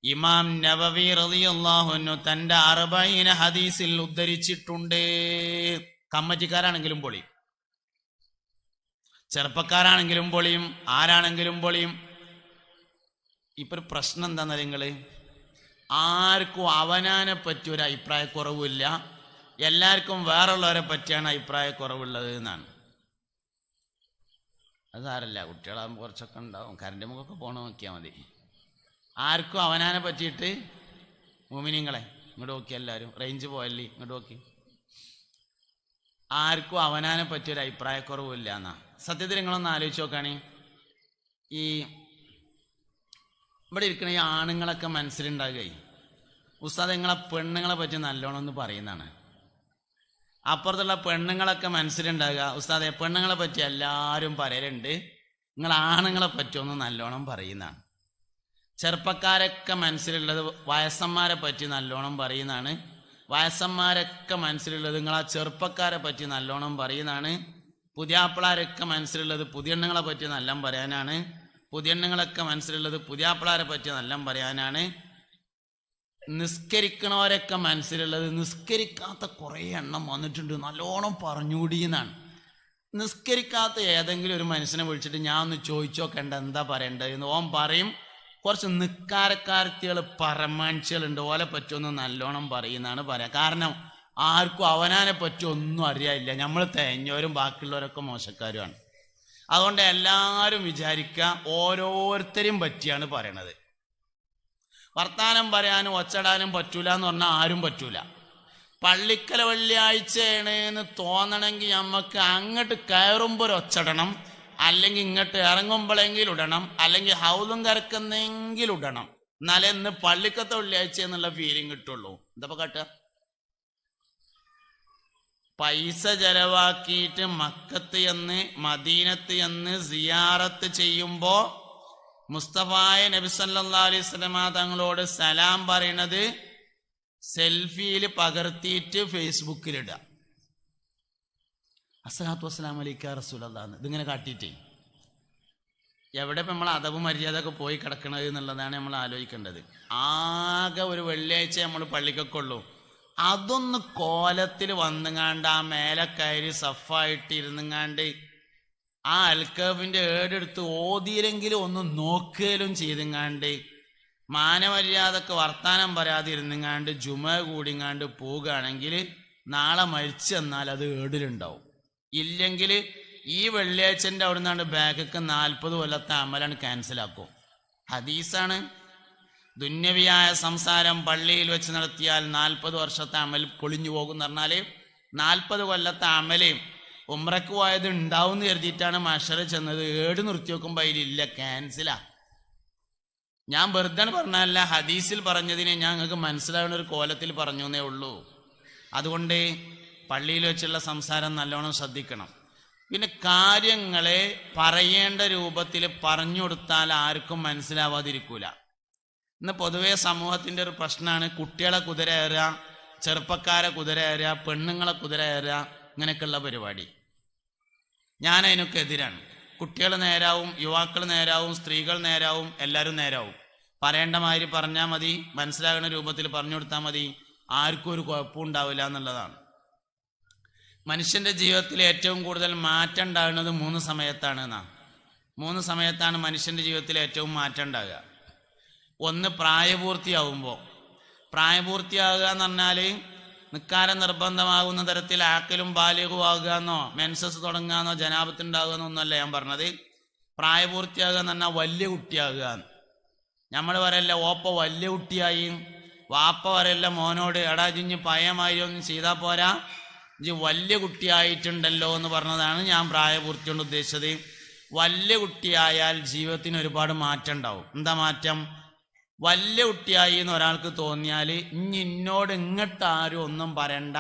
S1: ഇമാം നബവി റളിയല്ലാഹു അൻഹു തന്റെ 40 ഹദീസിൽ ഉദ്ധരിച്ചിട്ടുണ്ട്. കമ്മറ്റിക്കാരാണെങ്കിലും പൊളിയും, ചെറുപ്പക്കാരാണെങ്കിലും പൊളിയും, ആരാണെങ്കിലും പൊളിയും. ഇപ്പൊ ഒരു പ്രശ്നം എന്താണെന്ന് നിങ്ങള്, ആർക്കും അവനാനെ പറ്റി ഒരു അഭിപ്രായക്കുറവില്ല, എല്ലാവർക്കും വേറുള്ളവരെ പറ്റിയാണ് അഭിപ്രായക്കുറവുള്ളത് എന്നാണ്. അത് സാരല്ല, കുട്ടികളാകുമ്പോൾ കുറച്ചൊക്കെ ഉണ്ടാവും, കറണ്ട് മുഖമൊക്കെ പോകണ നോക്കിയാൽ മതി. ആർക്കും അവനാനെ പറ്റിയിട്ട്, മോമിനിങ്ങളെ ഇങ്ങോട്ട് നോക്കി, എല്ലാവരും റേഞ്ച് പോയല്ലേ ഇങ്ങോട്ട് നോക്കി, ആർക്കും അവനാനെ പറ്റിയൊരു അഭിപ്രായക്കുറവില്ല എന്നാ. സത്യത്തിൽ നിങ്ങളൊന്ന് ആലോചിച്ച് നോക്കുകയാണ്, ഈ ഇവിടെ ഇരിക്കണ ഈ ആണുങ്ങളൊക്കെ മനസ്സിലുണ്ടാകുകയും ഉസ്താദ് നിങ്ങളെ പെണ്ണുങ്ങളെ പറ്റി നല്ലോണം എന്ന് പറയുന്നതാണ്. അപ്പുറത്തുള്ള പെണ്ണുങ്ങളൊക്കെ മനസ്സിലുണ്ടാകുക, ഉസ്താദെ പെണ്ണുങ്ങളെ പറ്റി എല്ലാവരും പറയലുണ്ട്, നിങ്ങൾ ആണുങ്ങളെ പറ്റിയൊന്ന് നല്ലോണം പറയുന്നതാണ്. ചെറുപ്പക്കാരൊക്കെ മനസ്സിലുള്ളത് വയസ്സന്മാരെ പറ്റി നല്ലോണം പറയുന്നതാണ്. വയസ്സന്മാരൊക്കെ മനസ്സിലുള്ളത് നിങ്ങളാ ചെറുപ്പക്കാരെ പറ്റി നല്ലോണം പറയുന്നതാണ്. പുതിയാപ്പിളാരൊക്കെ മനസ്സിലുള്ളത് പുതിയെണ്ണങ്ങളെ പറ്റി നല്ല പറയാനാണ്. പുതിയെണ്ണങ്ങളൊക്കെ മനസ്സിലുള്ളത് പുതിയാപ്പിളാരെ പറ്റി നല്ല പറയാനാണ്. നിസ്കരിക്കണവരൊക്കെ മനസ്സിലുള്ളത് നിസ്കരിക്കാത്ത കുറേ എണ്ണം വന്നിട്ടുണ്ട്, നല്ലോണം പറഞ്ഞുകൂടി എന്നാണ്. നിസ്കരിക്കാത്ത ഏതെങ്കിലും ഒരു മനുഷ്യനെ വിളിച്ചിട്ട് ഞാൻ ഒന്ന് ചോദിച്ചോക്കണ്ട എന്താ പറയേണ്ടത് എന്ന് ഓൻ പറയും. കുറച്ച് നിക്കാരക്കാരത്തികൾ പരമാൻഷികളുണ്ട്, ഓലെ പറ്റിയൊന്നും നല്ലോണം പറയുന്നതാണ് പറയാം. കാരണം ആർക്കും അവനാനെ പറ്റി ഒന്നും അറിയാനില്ല, നമ്മൾ തേഞ്ഞവരും ബാക്കിയുള്ളവരൊക്കെ മോശക്കാരുമാണ്. അതുകൊണ്ട് എല്ലാവരും വിചാരിക്കുക ഓരോരുത്തരെയും പറ്റിയാണ് പറയണത്. വർത്താനം പറയാനും ഒച്ചടാനും പറ്റൂല എന്ന് പറഞ്ഞാൽ ആരും പറ്റൂല. പള്ളിക്കല വെള്ളിയാഴ്ചയാണ് എന്ന് തോന്നണമെങ്കിൽ നമുക്ക് അങ്ങോട്ട് കയറുമ്പോൾ ഒരു ഒച്ചടണം, അല്ലെങ്കിൽ ഇങ്ങോട്ട് ഇറങ്ങുമ്പോഴെങ്കിലും ഇടണം, അല്ലെങ്കിൽ ഹൗലും കരക്കുന്നെങ്കിലും ഇടണം. എന്നാലേ ഇന്ന് പള്ളിക്കത്തെ വെള്ളിയാഴ്ച എന്നുള്ള ഫീലിംഗ് കിട്ടുള്ളൂ. എന്താ കാട്ടുക? പൈസ ചെലവാക്കിയിട്ട് മക്കത്ത് എന്ന് മദീനത്ത് എന്ന് സിയാറത്ത് ചെയ്യുമ്പോ മുസ്തഫായ നബി സല്ലല്ലാഹു അലൈഹി വസല്ലമ തങ്ങളോട് സലാം പറയണത് സെൽഫിയിൽ പകർത്തിയിട്ട് ഫേസ്ബുക്കിലിടുക. അസ്സലാത്തു വസ്സലാമു അലൈക റസൂലല്ലാഹ് ഇതിങ്ങനെ കാട്ടിയിട്ടേ എവിടെ ഇപ്പം നമ്മൾ അദബ് മര്യാദ ഒക്കെ പോയി കിടക്കണത് എന്നുള്ളതാണ് നമ്മൾ ആലോചിക്കേണ്ടത്. ആകെ ഒരു വെള്ളിയാഴ്ച നമ്മൾ പള്ളിക്കൊക്കെ ഉള്ളൂ, അതൊന്ന് കോലത്തിൽ വന്നുങ്ങാണ്ട് ആ മേലെ കയറി സഫായിട്ട് ഇരുന്നുങ്ങാണ്ട് ആ അൽക്കഫിന്റെ ഏടെടുത്ത് ഓതിയിലെങ്കിലും ഒന്ന് നോക്കുകയും ചെയ്തുങ്ങാണ്ട് മാനമര്യാദക്ക് വർത്താനം പറയാതെ ഇരുന്നുങ്ങാണ്ട് ജുമ കൂടിങ്ങാണ്ട് പോവുകയാണെങ്കിൽ നാളെ മരിച്ചെന്നാൽ അത് ഏടിലുണ്ടാവും. ഇല്ലെങ്കിൽ ഈ വെള്ളിയാഴ്ചൻ്റെ അവിടെ നിന്നാണ്ട് ബാക്കൊക്കെ 40 കൊല്ലത്തെ അമലാണ് ക്യാൻസലാക്കും. ഹദീസാണ്. ദുന്യവിയായ സംസാരം പള്ളിയിൽ വെച്ച് നടത്തിയാൽ 40 വർഷത്തെ അമൽ പൊളിഞ്ഞു പോകും എന്ന് പറഞ്ഞാൽ 40 കൊല്ലത്തെ അമല് ഉംറക്ക് പോയത് ഉണ്ടാവും എന്ന് കരുതിയിട്ടാണ് മഷറ ചെന്നത്. ഏട് നിർത്തി വെക്കുമ്പോൾ അതിലില്ല, ക്യാൻസലാ. ഞാൻ വെറുതെ പറഞ്ഞല്ല, ഹദീസിൽ പറഞ്ഞതിനെ ഞങ്ങൾക്ക് മനസ്സിലാവുന്ന ഒരു കോലത്തിൽ പറഞ്ഞു എന്നേ ഉള്ളൂ. അതുകൊണ്ട് പള്ളിയിൽ വെച്ചുള്ള സംസാരം നല്ലോണം ശ്രദ്ധിക്കണം. പിന്നെ കാര്യങ്ങളെ പറയേണ്ട രൂപത്തിൽ പറഞ്ഞു കൊടുത്താൽ ആർക്കും മനസ്സിലാവാതിരിക്കൂല. ഇന്ന് പൊതുവേ സമൂഹത്തിൻ്റെ ഒരു പ്രശ്നമാണ് കുട്ടികളെ കുതിര കയറുക, ചെറുപ്പക്കാരെ കുതിര കയറുക, പെണ്ണുങ്ങളെ കുതിര കയറുക, ഇങ്ങനെയൊക്കെയുള്ള പരിപാടി. ഞാൻ അതിനൊക്കെ എതിരാണ്. കുട്ടികൾ നേരാവും, യുവാക്കൾ നേരാവും, സ്ത്രീകൾ നേരാവും, എല്ലാവരും നേരാവും. പറയേണ്ട മാതിരി പറഞ്ഞാൽ മതി, മനസ്സിലാകുന്ന രൂപത്തിൽ പറഞ്ഞു കൊടുത്താൽ മതി, ആർക്കും ഒരു കുഴപ്പവും ഉണ്ടാവില്ല എന്നുള്ളതാണ്. മനുഷ്യൻ്റെ ജീവിതത്തിൽ ഏറ്റവും കൂടുതൽ മാറ്റം ഉണ്ടാകുന്നത് 3 സമയത്താണ് എന്നാ. 3 സമയത്താണ് മനുഷ്യൻ്റെ ജീവിതത്തിൽ ഏറ്റവും മാറ്റം ഉണ്ടാകുക. ഒന്ന് പ്രായപൂർത്തിയാവുമ്പോൾ. പ്രായപൂർത്തിയാകുക എന്ന് പറഞ്ഞാൽ നിക്കാരം നിർബന്ധമാകുന്ന തരത്തിൽ ആക്കലും ബാലികവും ആകുക എന്നോ മെൻസസ് തുടങ്ങുകയെന്നോ ജനാപത്തുണ്ടാകുക എന്നൊന്നല്ല ഞാൻ പറഞ്ഞത്. പ്രായപൂർത്തിയാകുക എന്ന് പറഞ്ഞാൽ വലിയ കുട്ടിയാകുക. നമ്മൾ പറയല്ല ഓപ്പ വലിയ കുട്ടിയായി, വാപ്പ പറയല്ല മോനോട് എടാ ജിഞ്ഞ് പയമായി ഒന്നും ചെയ്താൽ പോരാ, ഇജ് വലിയ കുട്ടിയായിട്ടുണ്ടല്ലോ എന്ന് പറഞ്ഞതാണ് ഞാൻ പ്രായപൂർത്തി കൊണ്ട് ഉദ്ദേശിച്ചത്. വലിയ കുട്ടിയായാൽ ജീവിതത്തിന് ഒരുപാട് മാറ്റം ഉണ്ടാവും. എന്താ മാറ്റം? വലിയ കുട്ടിയായി എന്ന് ഒരാൾക്ക് തോന്നിയാൽ ഇന്നോട് ഇങ്ങോട്ട് ആരും ഒന്നും പറയണ്ട,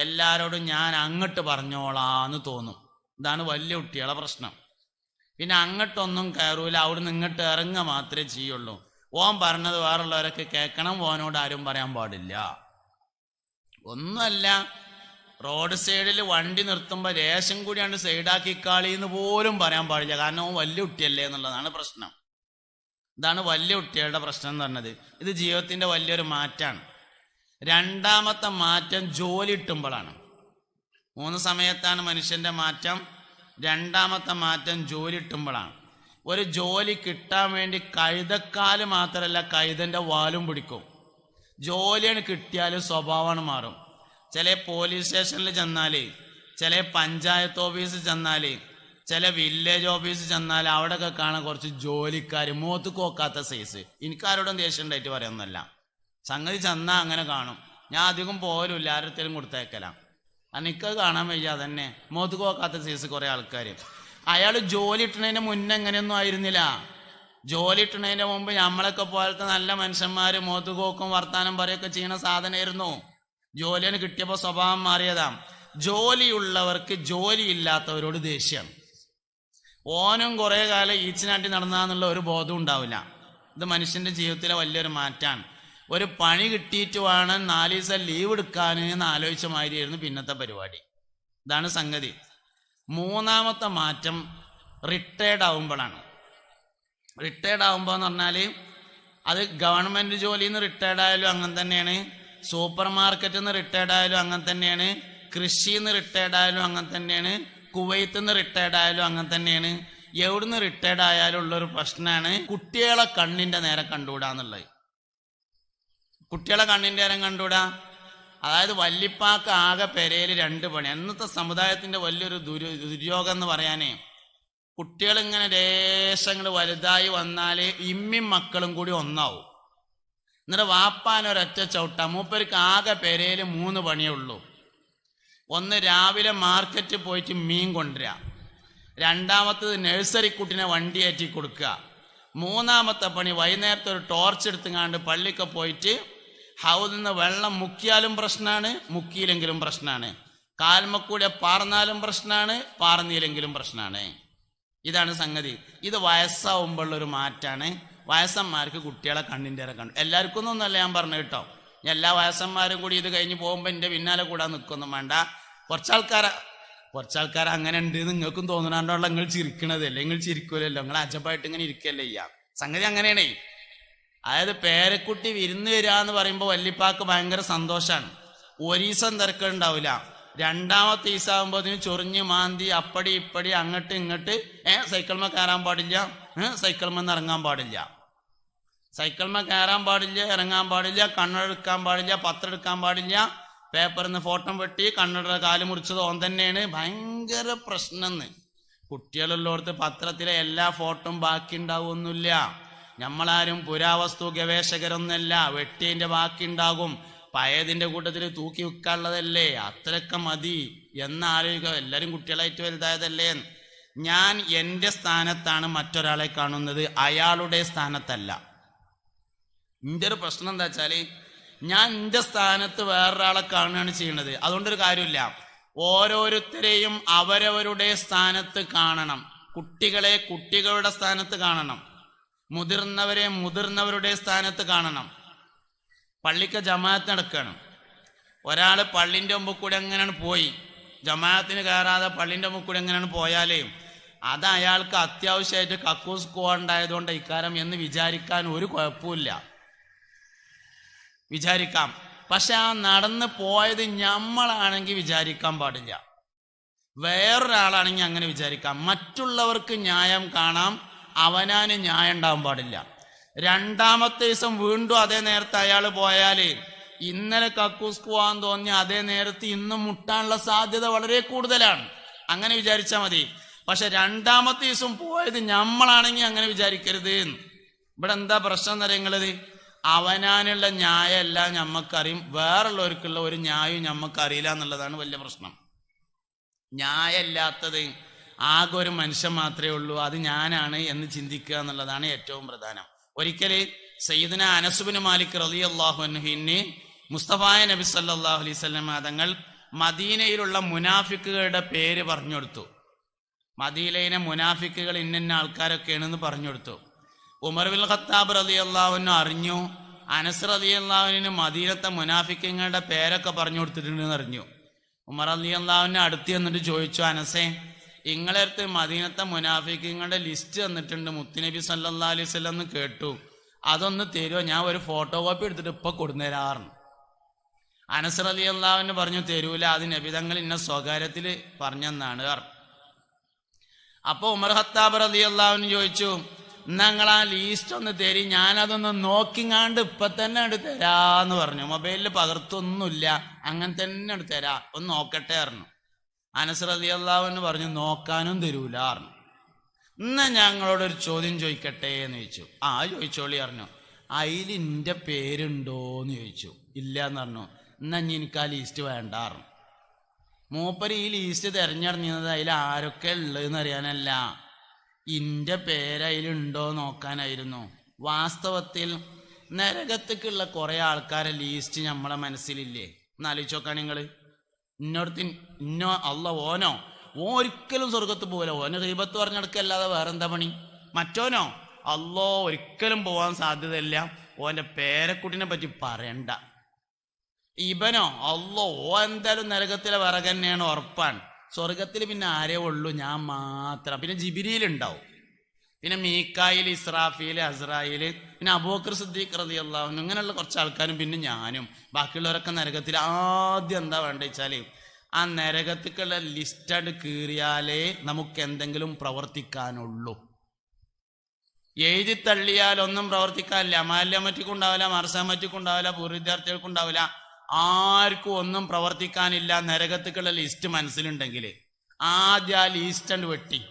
S1: എല്ലാവരോടും ഞാൻ അങ്ങോട്ട് പറഞ്ഞോളാന്ന് തോന്നും. ഇതാണ് വലിയ കുട്ടികളെ പ്രശ്നം. പിന്നെ അങ്ങോട്ടൊന്നും കയറൂല, അവിടുന്ന് ഇങ്ങോട്ട് ഇറങ്ങുക മാത്രമേ ചെയ്യുള്ളൂ. ഓൻ പറഞ്ഞത് വേറുള്ളവരൊക്കെ കേൾക്കണം, ഓനോട് ആരും പറയാൻ പാടില്ല. ഒന്നുമല്ല, റോഡ് സൈഡിൽ വണ്ടി നിർത്തുമ്പോൾ ലേശം കൂടിയാണ്ട് സൈഡാക്കിക്കാളി എന്ന് പോലും പറയാൻ പാടില്ല. കാരണം അവൻ വലിയ കുട്ടിയല്ലേ എന്നുള്ളതാണ് പ്രശ്നം. ഇതാണ് വലിയ കുട്ടികളുടെ പ്രശ്നം എന്ന് പറഞ്ഞത്. ഇത് ജീവിതത്തിൻ്റെ വലിയൊരു മാറ്റമാണ്. രണ്ടാമത്തെ മാറ്റം ജോലി കിട്ടുമ്പോഴാണ്. 3 സമയത്താണ് മനുഷ്യൻ്റെ മാറ്റം. രണ്ടാമത്തെ മാറ്റം ജോലി കിട്ടുമ്പോഴാണ്. ഒരു ജോലി കിട്ടാൻ വേണ്ടി കഴുതക്കാല് മാത്രമല്ല കഴുതൻ്റെ വാലും പിടിക്കും. ജോലിയാണ് കിട്ടിയാൽ സ്വഭാവമാണ് മാറും. ചില പോലീസ് സ്റ്റേഷനിൽ ചെന്നാൽ, ചില പഞ്ചായത്ത് ഓഫീസിൽ ചെന്നാൽ, ചില വില്ലേജ് ഓഫീസിൽ ചെന്നാൽ അവിടെയൊക്കെ കാണാൻ കുറച്ച് ജോലിക്കാർ മുഖത്ത് കോക്കാത്ത സൈസ്. എനിക്കാരോടും ദേഷ്യം ഉണ്ടായിട്ട് പറയുന്നല്ല, സംഗതി ചെന്നാൽ അങ്ങനെ കാണും. ഞാൻ അധികം പോലുമില്ല, ആരത്തേലും കൊടുത്തേക്കലാം. കാരണം എനിക്കത് കാണാൻ വയ്യ. അതന്നെ മുഖത്ത് കോക്കാത്ത സൈസ് കുറേ ആൾക്കാർ. അയാൾ ജോലി ഇട്ടണതിന് മുന്നേ എങ്ങനെയൊന്നും ആയിരുന്നില്ല. ജോലി ഇട്ടണതിൻ്റെ മുമ്പ് നമ്മളൊക്കെ പോലത്തെ നല്ല മനുഷ്യന്മാർ മുഖത്ത് കോക്കും വർത്താനം പറയുകയൊക്കെ ചെയ്യുന്ന സാധനമായിരുന്നു. ജോലിയാണ് കിട്ടിയപ്പോൾ സ്വഭാവം മാറിയതാ. ജോലിയുള്ളവർക്ക് ജോലിയില്ലാത്തവരോട് ദേഷ്യം. ഓനും കുറേ കാലം ഈച്ചിനാട്ടി നടന്നാന്നുള്ള ഒരു ബോധം ഉണ്ടാവില്ല. ഇത് മനുഷ്യൻ്റെ ജീവിതത്തിലെ വലിയൊരു മാറ്റമാണ്. ഒരു പണി കിട്ടിയിട്ട് വേണം 4 ദിവസം ലീവ് എടുക്കാൻ എന്ന് ആലോചിച്ച മാതിരിയായിരുന്നു പിന്നത്തെ പരിപാടി. ഇതാണ് സംഗതി. മൂന്നാമത്തെ മാറ്റം റിട്ടയർഡ് ആവുമ്പോഴാണ്. റിട്ടയർഡ് ആവുമ്പോൾ എന്ന് പറഞ്ഞാൽ അത് ഗവൺമെൻറ് ജോലിയിൽ നിന്ന് റിട്ടയർഡ് ആയാലും അങ്ങനെ തന്നെയാണ്, സൂപ്പർ മാർക്കറ്റിൽ നിന്ന് റിട്ടയർഡ് ആയാലും അങ്ങനെ തന്നെയാണ്, കൃഷിയിൽ നിന്ന് റിട്ടയർഡ് ആയാലും അങ്ങനെ തന്നെയാണ്, കുവൈത്തിൽ നിന്ന് റിട്ടയർഡ് ആയാലും അങ്ങനെ തന്നെയാണ്. എവിടുന്ന് റിട്ടയർഡ് ആയാലും ഉള്ളൊരു പ്രശ്നമാണ് കുട്ടികളെ കണ്ണിൻ്റെ നേരം കണ്ടുകൂടാന്നുള്ളത്. കുട്ടികളെ കണ്ണിൻ്റെ നേരം കണ്ടുകൂടാ. അതായത് വല്യപ്പാക്ക് ആകെ പെരയിൽ 2 പണി. അന്നത്തെ സമുദായത്തിൻ്റെ വലിയൊരു ദുര്യോഗം എന്ന് പറയാനേ, കുട്ടികളിങ്ങനെ ദേശങ്ങൾ വലുതായി വന്നാൽ ഇമ്മിയും മക്കളും കൂടി ഒന്നാവും. എന്നിട്ട് വാപ്പാനൊരൊറ്റ ചവിട്ട. മൂപ്പർക്ക് ആകെ പെരയിൽ 3 പണിയേ ഉള്ളൂ. ഒന്ന് രാവിലെ മാർക്കറ്റിൽ പോയിട്ട് മീൻ കൊണ്ടുവരിക, രണ്ടാമത്തത് നഴ്സറിക്കുട്ടിനെ വണ്ടി കയറ്റി കൊടുക്കുക, മൂന്നാമത്തെ പണി വൈകുന്നേരത്തെ ഒരു ടോർച്ച് എടുത്തുങ്ങാണ്ട് പള്ളിക്ക് പോയിട്ട് ഹൗദിൽ നിന്ന് വെള്ളം മുക്കിയാലും പ്രശ്നമാണ്, മുക്കിയില്ലെങ്കിലും പ്രശ്നമാണ്, കാൽമക്കൂടെ പാർന്നാലും പ്രശ്നമാണ്, പാർന്നില്ലെങ്കിലും പ്രശ്നമാണ്. ഇതാണ് സംഗതി. ഇത് വയസ്സാവുമ്പോഴുള്ളൊരു മാറ്റാണ്. വയസ്സന്മാർക്ക് കുട്ടികളെ കണ്ണിൻ്റെ കണ്ടു. എല്ലാവർക്കും ഒന്നല്ല ഞാൻ പറഞ്ഞു കേട്ടോ. എല്ലാ വയസ്സന്മാരും കൂടി ഇത് കഴിഞ്ഞ് പോകുമ്പോൾ എൻ്റെ പിന്നാലെ കൂടാൻ നിൽക്കൊന്നും വേണ്ട. കുറച്ചാൾക്കാർ അങ്ങനെ ഉണ്ട് നിങ്ങൾക്കും തോന്നുന്നുണ്ടോ? നിങ്ങൾ ചിരിക്കണതല്ലേ? നിങ്ങൾ ചിരിക്കൂലല്ലോ, നിങ്ങൾ അജപ്പായിട്ട് ഇങ്ങനെ ഇരിക്കല്ലേ ചെയ്യാം. സംഗതി അങ്ങനെയാണേ. അതായത് പേരക്കുട്ടി വിരുന്ന് വരിക എന്ന് പറയുമ്പോൾ വല്യപ്പാക്ക് ഭയങ്കര സന്തോഷമാണ്. 1 ദിവസം തിരക്കുണ്ടാവില്ല. രണ്ടാമത്തെ ദിവസമാകുമ്പോൾ ചൊറിഞ്ഞ് മാന്തി അപ്പടി ഇപ്പടി അങ്ങോട്ട് ഇങ്ങോട്ട്. സൈക്കിൾമ കയറാൻ പാടില്ല, സൈക്കിൾമെന്ന് ഇറങ്ങാൻ പാടില്ല, സൈക്കിൾമ കയറാൻ പാടില്ല, ഇറങ്ങാൻ പാടില്ല, കണ്ണെടുക്കാൻ പാടില്ല, പത്രം എടുക്കാൻ പാടില്ല, പേപ്പറിൽ നിന്ന് ഫോട്ടോ വെട്ടി കണ്ണട കാല് മുറിച്ചത് ഓൻ തന്നെയാണ്. ഭയങ്കര പ്രശ്നമെന്ന്. കുട്ടികളുള്ളടത്ത് പത്രത്തിലെ എല്ലാ ഫോട്ടോയും ബാക്കി ഉണ്ടാവുമൊന്നുമില്ല. നമ്മളാരും പുരാവസ്തു ഗവേഷകരൊന്നല്ല. വെട്ടിയതിൻ്റെ ബാക്കി ഉണ്ടാകും, പഴയതിൻ്റെ കൂട്ടത്തിൽ തൂക്കി വെക്കാനുള്ളതല്ലേ, അത്രയൊക്കെ മതി എന്നാലോചിക്കുക. എല്ലാവരും കുട്ടികളായിട്ട് വലുതായതല്ലേ. ഞാൻ എൻ്റെ സ്ഥാനത്താണ് മറ്റൊരാളെ കാണുന്നത്, അയാളുടെ സ്ഥാനത്തല്ല. എൻ്റെ ഒരു പ്രശ്നം എന്താ വെച്ചാൽ ഞാൻ എൻ്റെ സ്ഥാനത്ത് വേറൊരാളെ കാണുകയാണ് ചെയ്യുന്നത്. അതുകൊണ്ടൊരു കാര്യമില്ല. ഓരോരുത്തരെയും അവരവരുടെ സ്ഥാനത്ത് കാണണം. കുട്ടികളെ കുട്ടികളുടെ സ്ഥാനത്ത് കാണണം, മുതിർന്നവരെ മുതിർന്നവരുടെ സ്ഥാനത്ത് കാണണം. പള്ളിക്ക് ജമാഅത്ത് നടക്കുകയാണ്. ഒരാൾ പള്ളിൻ്റെ മുമ്പ് കൂടെ എങ്ങനെയാണ് പോയി, ജമാഅത്തിന് കയറാതെ പള്ളിൻ്റെ മുമ്പ് കൂടെ എങ്ങനെയാണ് പോയാലേ അത് അയാൾക്ക് അത്യാവശ്യമായിട്ട് കക്കൂസ് പോകണ്ടായതുകൊണ്ട് ഇക്കാരം എന്ന് വിചാരിക്കാൻ ഒരു കുഴപ്പമില്ല. വിചാരിക്കാം. പക്ഷെ ആ നടന്ന് പോയത് നമ്മളാണെങ്കിൽ വിചാരിക്കാൻ പാടില്ല. വേറൊരാളാണെങ്കിൽ അങ്ങനെ വിചാരിക്കാം. മറ്റുള്ളവർക്ക് ന്യായം കാണാം, അവനാന് ന്യായം ഉണ്ടാവാൻ പാടില്ല. രണ്ടാമത്തെ ദിവസം വീണ്ടും അതേ നേരത്തെ അയാൾ പോയാൽ ഇന്നലെ കക്കൂസ് പോകാൻ തോന്നി അതേ നേരത്ത് ഇന്നും മുട്ടാനുള്ള സാധ്യത വളരെ കൂടുതലാണ്. അങ്ങനെ വിചാരിച്ചാൽ മതി. പക്ഷെ രണ്ടാമത്തെ ദിവസം പോയത് നമ്മളാണെങ്കിൽ അങ്ങനെ വിചാരിക്കരുത്. ഇവിടെ എന്താ പ്രശ്നം എന്നറിയങ്ങളത്? അവനാനുള്ള ന്യായമല്ല ഞമ്മക്കറിയും, വേറുള്ളവർക്കുള്ള ഒരു ന്യായവും ഞമ്മക്കറിയില്ല എന്നുള്ളതാണ് വലിയ പ്രശ്നം. ന്യായമില്ലാത്തത് ആകെ ഒരു മനുഷ്യൻ മാത്രമേ ഉള്ളൂ, അത് ഞാനാണ് എന്ന് ചിന്തിക്കുക എന്നുള്ളതാണ് ഏറ്റവും പ്രധാനം. ഒരിക്കല് സയ്യിദുന അനസ് ഇബ്നു മാലിക് റളിയല്ലാഹു അൻഹുവിന് മുസ്തഫായ നബി സല്ലല്ലാഹു അലൈഹി വസല്ലം തങ്ങൾ മദീനയിലുള്ള മുനാഫിക്കുകളുടെ പേര് പറഞ്ഞു കൊടുത്തു. മദീനയിലെ മുനാഫിക്കുകൾ ഇന്ന ആൾക്കാരൊക്കെയാണെന്ന് പറഞ്ഞു കൊടുത്തു. ഉമർ ബിൻ ഖത്താബ് റളിയല്ലാഹു അൻഹു അറിഞ്ഞു. അനസ് റളിയല്ലാഹു അൻഹു മദീനത്തെ മുനാഫിക്കുകളുടെ പേരൊക്കെ പറഞ്ഞു കൊടുത്തിട്ടുണ്ടെന്ന് അറിഞ്ഞു. ഉമർ റളിയല്ലാഹുവിനെ അടുത്ത് എന്നിട്ട് ചോദിച്ചു, അനസേ, ഇങ്ങളെ അടുത്ത് മദീനത്തെ മുനാഫിക്കുകളുടെ ലിസ്റ്റ് തന്നിട്ടുണ്ട് മുത്തുനബി സല്ലല്ലാഹു അലൈഹി വസല്ലം എന്ന് കേട്ടു, അതൊന്ന് തരുമോ? ഞാൻ ഒരു ഫോട്ടോ കോപ്പി എടുത്തിട്ട് ഇപ്പൊ കൊടുന്നേരാറുണ്ട്. അനസ് റളിയല്ലാഹു പറഞ്ഞു, തരൂല, അത് നബി തങ്ങൾ ഇന്ന സ്വകാര്യത്തിൽ പറഞ്ഞെന്നാണ്. അപ്പൊ ഉമർ ഖത്താബ് റളിയല്ലാഹു ചോദിച്ചു, നിങ്ങൾ ആ ലീസ്റ്റ് ഒന്ന് തരി, ഞാനതൊന്ന് നോക്കിങ്ങാണ്ട് ഇപ്പൊ തന്നെ എടുത്ത് തരാന്ന് പറഞ്ഞു. മൊബൈലിൽ പകർത്തൊന്നുമില്ല, അങ്ങനെ തന്നെ എടുത്ത് തരാ, ഒന്ന് നോക്കട്ടെ പറഞ്ഞു. അനസ് റളിയല്ലാഹു പറഞ്ഞു, നോക്കാനും തരൂല പറഞ്ഞു. എന്നാ ഞങ്ങളോടൊരു ചോദ്യം ചോദിക്കട്ടെ എന്ന് ചോദിച്ചു. ആ ചോദിച്ചോളി പറഞ്ഞു. അതിൽ എൻ്റെ പേരുണ്ടോന്ന് ചോദിച്ചു. ഇല്ല എന്ന് പറഞ്ഞു. എന്നാ ഇനി എനിക്ക് ആ ലീസ്റ്റ് വേണ്ട പറഞ്ഞു. മൂപ്പര് ഈ ലീസ്റ്റ് തിരഞ്ഞെടുക്കുന്നത് അതിൽ ആരൊക്കെ ഉള്ളതെന്ന് അറിയാനല്ല, ഇൻ്റെ പേര് അതിലുണ്ടോ നോക്കാനായിരുന്നു. വാസ്തവത്തിൽ നരകത്തേക്കുള്ള കുറേ ആൾക്കാരെ ലീസ്റ്റ് നമ്മളെ മനസ്സിലില്ലേ? എന്നാലോചിച്ച് നോക്കാൻ നിങ്ങൾ. ഇന്നോ അല്ല ഓനോ ഒരിക്കലും സ്വർഗത്ത് പോകില്ല, ഓന് ഗീബത്ത് പറഞ്ഞെടുക്കല്ലാതെ വേറെന്താ പണി? മറ്റോനോ അല്ലോ ഒരിക്കലും പോകാൻ സാധ്യതയില്ല, ഓൻ്റെ പേരക്കുട്ടിനെ പറ്റി പറയണ്ട. ഇവനോ അല്ലോ എന്തായാലും നരകത്തിലെ വിറക് തന്നെയാണ്, ഉറപ്പാണ്. സ്വർഗത്തിൽ പിന്നെ ആരേ ഉള്ളൂ? ഞാൻ മാത്രം. പിന്നെ ജിബിരിയിൽ ഉണ്ടാവും, പിന്നെ മീക്കായിൽ, ഇസ്രാഫീൽ, അസ്രായിൽ, പിന്നെ അബൂബക്കർ സിദ്ദീഖ് റളിയല്ലാഹു അൻഹു, ഇങ്ങനെയുള്ള കുറച്ച് ആൾക്കാരും പിന്നെ ഞാനും. ബാക്കിയുള്ളവരൊക്കെ നരകത്തിൽ. ആദ്യം എന്താ വേണ്ട വെച്ചാൽ ആ നരകത്തിക്കുള്ള ലിസ്റ്റഡ് കീറിയാലേ നമുക്ക് എന്തെങ്കിലും പ്രവർത്തിക്കാനുള്ളൂ. എഴുതി തള്ളിയാലൊന്നും പ്രവർത്തിക്കാനില്ല. മാല്യമറ്റിക്കുണ്ടാവില്ല, മർസാമറ്റിക്കുണ്ടാവില്ല, പൂർവ്വ വിദ്യാർത്ഥികൾക്കുണ്ടാവില്ല, ആർക്കും ഒന്നും പ്രവർത്തിക്കാനില്ല. നരകത്തിക്കുള്ള ലിസ്റ്റ് മനസ്സിലുണ്ടെങ്കിൽ ആദ്യം ആ ലിസ്റ്റ് വെട്ടി.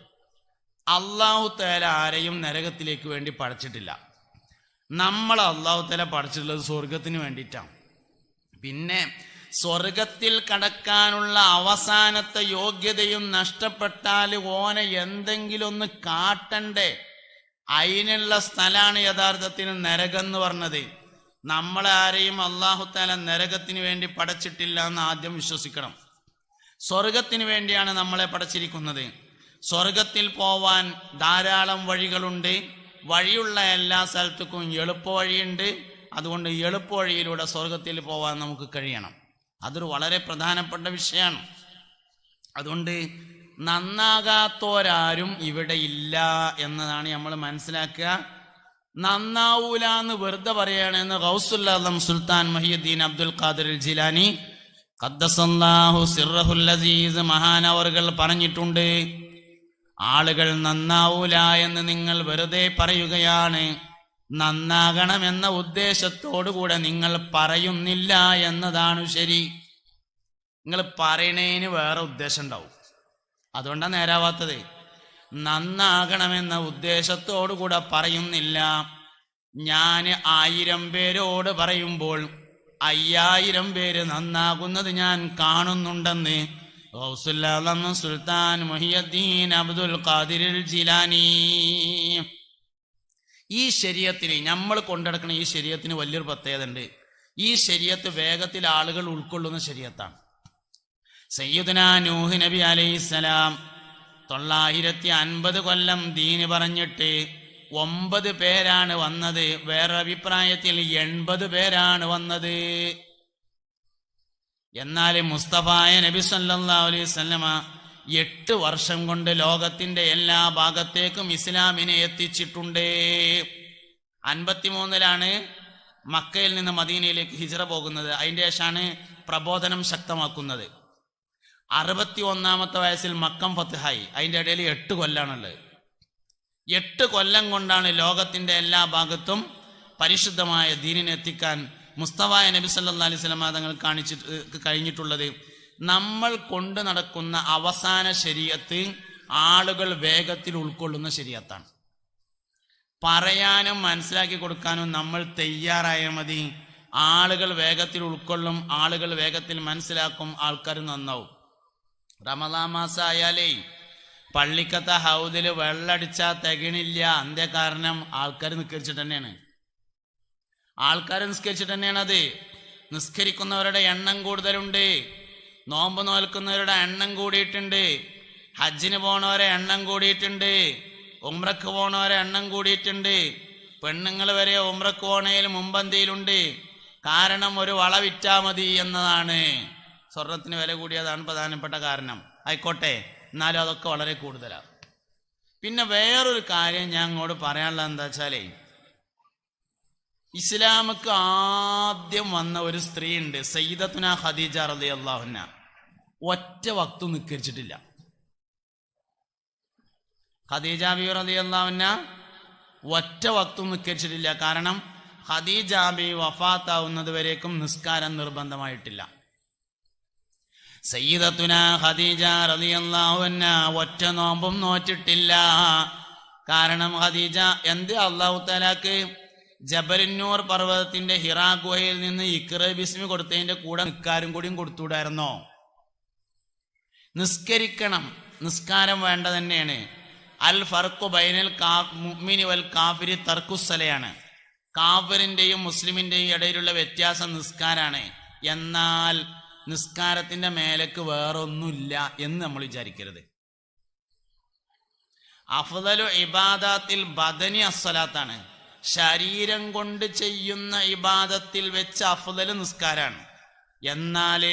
S1: അള്ളാഹു തആല ആരെയും നരകത്തിലേക്ക് വേണ്ടി പടച്ചിട്ടില്ല. നമ്മൾ അള്ളാഹു തആല പടച്ചിട്ടുള്ളത് സ്വർഗത്തിന് വേണ്ടിയിട്ടാണ്. പിന്നെ സ്വർഗത്തിൽ കടക്കാനുള്ള അവസാനത്തെ യോഗ്യതയും നഷ്ടപ്പെട്ടാൽ ഓനെ എന്തെങ്കിലും ഒന്ന് കാട്ടണ്ടേ? അതിനുള്ള സ്ഥലമാണ് യഥാർത്ഥത്തിൽ നരകം എന്ന് പറഞ്ഞത്. നമ്മളെ ആരെയും അള്ളാഹു തആല നരകത്തിന് വേണ്ടി പടച്ചിട്ടില്ല എന്ന് ആദ്യം വിശ്വസിക്കണം. സ്വർഗത്തിന് വേണ്ടിയാണ് നമ്മളെ പടച്ചിരിക്കുന്നത്. സ്വർഗത്തിൽ പോവാൻ ധാരാളം വഴികളുണ്ട്. വഴിയുള്ള എല്ലാ സ്ഥലത്തേക്കും എളുപ്പ വഴിയുണ്ട്. അതുകൊണ്ട് എളുപ്പ വഴിയിലൂടെ സ്വർഗത്തിൽ പോവാൻ നമുക്ക് കഴിയണം. അതൊരു വളരെ പ്രധാനപ്പെട്ട വിഷയമാണ്. അതുകൊണ്ട് നന്നാകാത്തോരാരും ഇവിടെ ഇല്ല എന്നതാണ് നമ്മൾ മനസ്സിലാക്കുക. നന്നാവൂല എന്ന് വെറുതെ പറയുകയാണെന്ന് ഗൗസുൽ ആലം സുൽത്താൻ മുഹിയുദ്ദീൻ അബ്ദുൽ ഖാദിർ ജിലാനി ഖദ്ദസല്ലാഹു സിർറഹുൽ അസീസ് മഹാനവർകൾ പറഞ്ഞിട്ടുണ്ട്. ആളുകൾ നന്നാവൂല എന്ന് നിങ്ങൾ വെറുതെ പറയുകയാണ്, നന്നാകണമെന്ന ഉദ്ദേശത്തോടുകൂടെ നിങ്ങൾ പറയുന്നില്ല എന്നതാണ് ശരി. നിങ്ങൾ പറയണേന് വേറെ ഉദ്ദേശം ഉണ്ടാവും, അതുകൊണ്ടാണ് നേരാവാത്തത്. നന്നാകണമെന്ന ഉദ്ദേശത്തോടുകൂടെ പറയുന്നില്ല. ഞാൻ 1000 പേരോട് പറയുമ്പോൾ 5000 പേര് നന്നാകുന്നത് ഞാൻ കാണുന്നുണ്ടെന്ന് ഗൗസുൽ ആലം സുൽത്താൻ മുഹിയുദ്ദീൻ അബ്ദുൽ ഖാദിർ ജിലാനി. ഈ ശരീഅത്തിന് നമ്മൾ കൊണ്ടുനടക്കുന്ന ഈ ശരീഅത്തിന് വലിയൊരു പ്രത്യേകത ഉണ്ട്. ഈ ശരീഅത്ത് വേഗത്തിൽ ആളുകൾ ഉൾക്കൊള്ളുന്ന ശരീഅത്താണ്. സയ്യിദുനാ നൂഹ് നബി അലൈഹിസ്സലാം 950 കൊല്ലം ദീന് പറഞ്ഞിട്ട് 9 പേരാണ് വന്നത്. വേറെ അഭിപ്രായത്തിൽ 80 പേരാണ് വന്നത്. എന്നാൽ മുസ്തഫായ നബി സല്ലല്ലാഹു അലൈഹി വസല്ലമ 8 വർഷം കൊണ്ട് ലോകത്തിന്റെ എല്ലാ ഭാഗത്തേക്കും ഇസ്ലാമിനെ എത്തിച്ചിട്ടുണ്ട്. 53-ലാണ് മക്കയിൽ നിന്ന് മദീനയിലേക്ക് ഹിജ്റ പോകുന്നത്. അതിൻ്റെ ശേഷമാണ് പ്രബോധനം ശക്തമാക്കുന്നത്. 61-ാമത്തെ വയസ്സിൽ മക്കം ഫത്ഹായി. അതിൻ്റെ ഇടയിൽ 8 കൊല്ലാണുള്ളത്. 8 കൊല്ലം കൊണ്ടാണ് ലോകത്തിന്റെ എല്ലാ ഭാഗത്തും പരിശുദ്ധമായ ദീനിനെ എത്തിക്കാൻ മുസ്തഫായ നബി സല്ലല്ലാഹു അലൈഹി വസല്ലം തങ്ങൾ കഴിഞ്ഞിട്ടുള്ളത്. നമ്മൾ കൊണ്ട് നടക്കുന്ന അവസാന ശരീഅത്ത് ആളുകൾ വേഗത്തിൽ ഉൾക്കൊള്ളുന്ന ശരീഅത്താണ്. പറയാനും മനസ്സിലാക്കി കൊടുക്കാനും നമ്മൾ തയ്യാറായാൽ മതി. ആളുകൾ വേഗത്തിൽ ഉൾക്കൊള്ളും, ആളുകൾ വേഗത്തിൽ മനസ്സിലാക്കും, ആൾക്കാർ നന്നാവും. റമദാൻ മാസമായാലേ പള്ളിക്കത്തെ ഹൗദിൽ വെള്ളടിച്ചാൽ തികണില്ല. എന്തേ കാരണം? ആൾക്കാർ നിസ്കരിച്ചിട്ട് തന്നെയാണ്. അത് നിസ്കരിക്കുന്നവരുടെ എണ്ണം കൂടുതലുണ്ട്. നോമ്പ് നോൽക്കുന്നവരുടെ എണ്ണം കൂടിയിട്ടുണ്ട്. ഹജ്ജിന് പോണവരെ എണ്ണം കൂടിയിട്ടുണ്ട്. ഉംറക്ക് പോണവരെ എണ്ണം കൂടിയിട്ടുണ്ട്. പെണ്ണുങ്ങൾ വരെ ഉംറക്ക് പോണയിൽ മുമ്പന്തിയിലുണ്ട്. കാരണം ഒരു വള വിറ്റാ മതി എന്നതാണ്. സ്വർണത്തിന് വില കൂടിയതാണ് പ്രധാനപ്പെട്ട കാരണം. ആയിക്കോട്ടെ, എന്നാലും അതൊക്കെ വളരെ കൂടുതലാണ്. പിന്നെ വേറൊരു കാര്യം ഞാൻ അങ്ങോട്ട് പറയാനുള്ളത് എന്താ വെച്ചാലേ, ഇസ്ലാമുക്ക് ആദ്യം വന്ന ഒരു സ്ത്രീ ഉണ്ട്, സയ്യിദത്തുന ഖദീജ റളിയല്ലാഹു അൻഹ. ഒറ്റ വക്തും നിസ്കരിച്ചിട്ടില്ല. ഖദീജ ബി റളിയല്ലാഹു അൻഹ ഒറ്റ വക്തും നിസ്കരിച്ചിട്ടില്ല. കാരണം ഖദീജ ബി വഫാത്താവുന്നത് വരേക്കും നിസ്കാരം നിർബന്ധമായിട്ടില്ല. സയ്യിദത്തുന ഖദീജ റളിയല്ലാഹു അൻഹ ഒറ്റ നോമ്പും നോറ്റിട്ടില്ല. കാരണം ഖദീജ അല്ലാഹു തആലക്ക് ജബലുന്നൂർ പർവ്വതത്തിന്റെ ഹിറാ ഗുഹയിൽ നിന്ന് ഇഖ്റ ബിസ്മി കൊടുത്തതിന്റെ കൂടെ നിസ്കാരം കൂടിയും കൊടുത്തുകൂടായിരുന്നോ? നിസ്കരിക്കണം, നിസ്കാരം വേണ്ട തന്നെയാണ്. അൽ ഫർഖു ബൈനൽ മുഅ്മിനി വൽ കാഫിരി തർക്കുസ്സലയാണ്. കാഫിറിന്റെയും മുസ്ലിമിന്റെയും ഇടയിലുള്ള വ്യത്യാസം നിസ്കാരാണ്. എന്നാൽ നിസ്കാരത്തിന്റെ മേലേക്ക് വേറൊന്നുമില്ല എന്ന് നമ്മൾ വിചാരിക്കരുത്. അഫ്ദലു ഇബാദത്തിൽ ബദനി അസ്സലാത്താണ്. ശരീരം കൊണ്ട് ചെയ്യുന്ന ഇബാദത്തിൽ വെച്ച് അഫ്ദൽ നിസ്കാരാണ്. എന്നാൽ